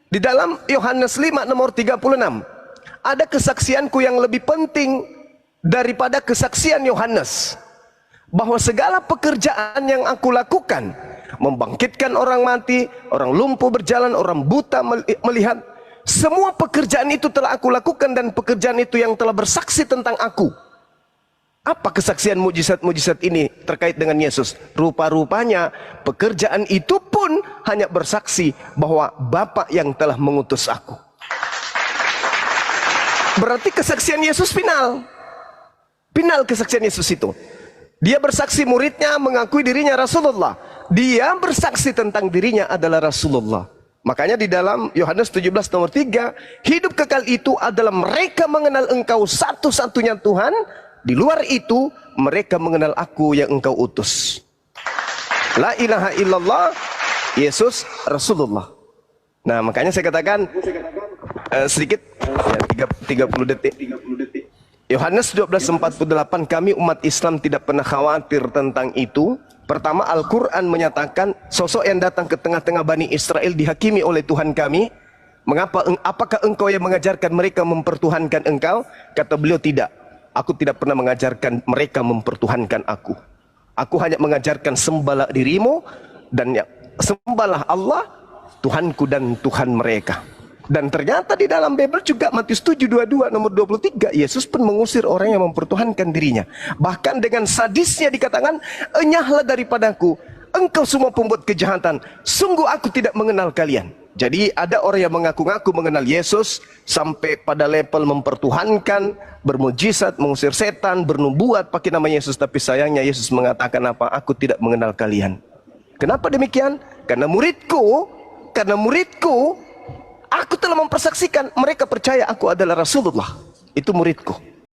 Di dalam Yohanes 5 nomor 36, ada kesaksianku yang lebih penting daripada kesaksian Yohanes, bahwa segala pekerjaan yang aku lakukan, membangkitkan orang mati, orang lumpuh berjalan, orang buta melihat, semua pekerjaan itu telah aku lakukan, dan pekerjaan itu yang telah bersaksi tentang aku. Apa kesaksian mujizat-mujizat ini terkait dengan Yesus? Rupa-rupanya pekerjaan itu pun hanya bersaksi bahwa Bapa yang telah mengutus aku. Berarti kesaksian Yesus final. Final kesaksian Yesus itu. Dia bersaksi muridnya mengakui dirinya Rasulullah. Dia bersaksi tentang dirinya adalah Rasulullah. Makanya di dalam Yohanes 17 nomor 3, hidup kekal itu adalah mereka mengenal engkau satu-satunya Tuhan. Di luar itu, mereka mengenal aku yang engkau utus. La ilaha illallah, Yesus Rasulullah. Nah, makanya saya katakan sedikit, ya, 30 detik. Yohanes 12:48, kami umat Islam tidak pernah khawatir tentang itu. Pertama, Al-Quran menyatakan sosok yang datang ke tengah-tengah Bani Israel dihakimi oleh Tuhan kami. Apakah engkau yang mengajarkan mereka mempertuhankan engkau? Kata beliau, tidak. Aku tidak pernah mengajarkan mereka mempertuhankan aku. Aku hanya mengajarkan sembahlah dirimu dan sembahlah Allah, Tuhanku dan Tuhan mereka. Dan ternyata di dalam Bible juga Matius 7:22 nomor 23, Yesus pun mengusir orang yang mempertuhankan dirinya. Bahkan dengan sadisnya dikatakan, enyahlah daripadaku, engkau semua pembuat kejahatan, sungguh aku tidak mengenal kalian. Jadi ada orang yang mengaku-ngaku mengenal Yesus sampai pada level mempertuhankan, bermujizat, mengusir setan, bernubuat pakai nama Yesus. Tapi sayangnya Yesus mengatakan apa? Aku tidak mengenal kalian. Kenapa demikian? Karena muridku, aku telah mempersaksikan mereka percaya aku adalah Rasulullah. Itu muridku.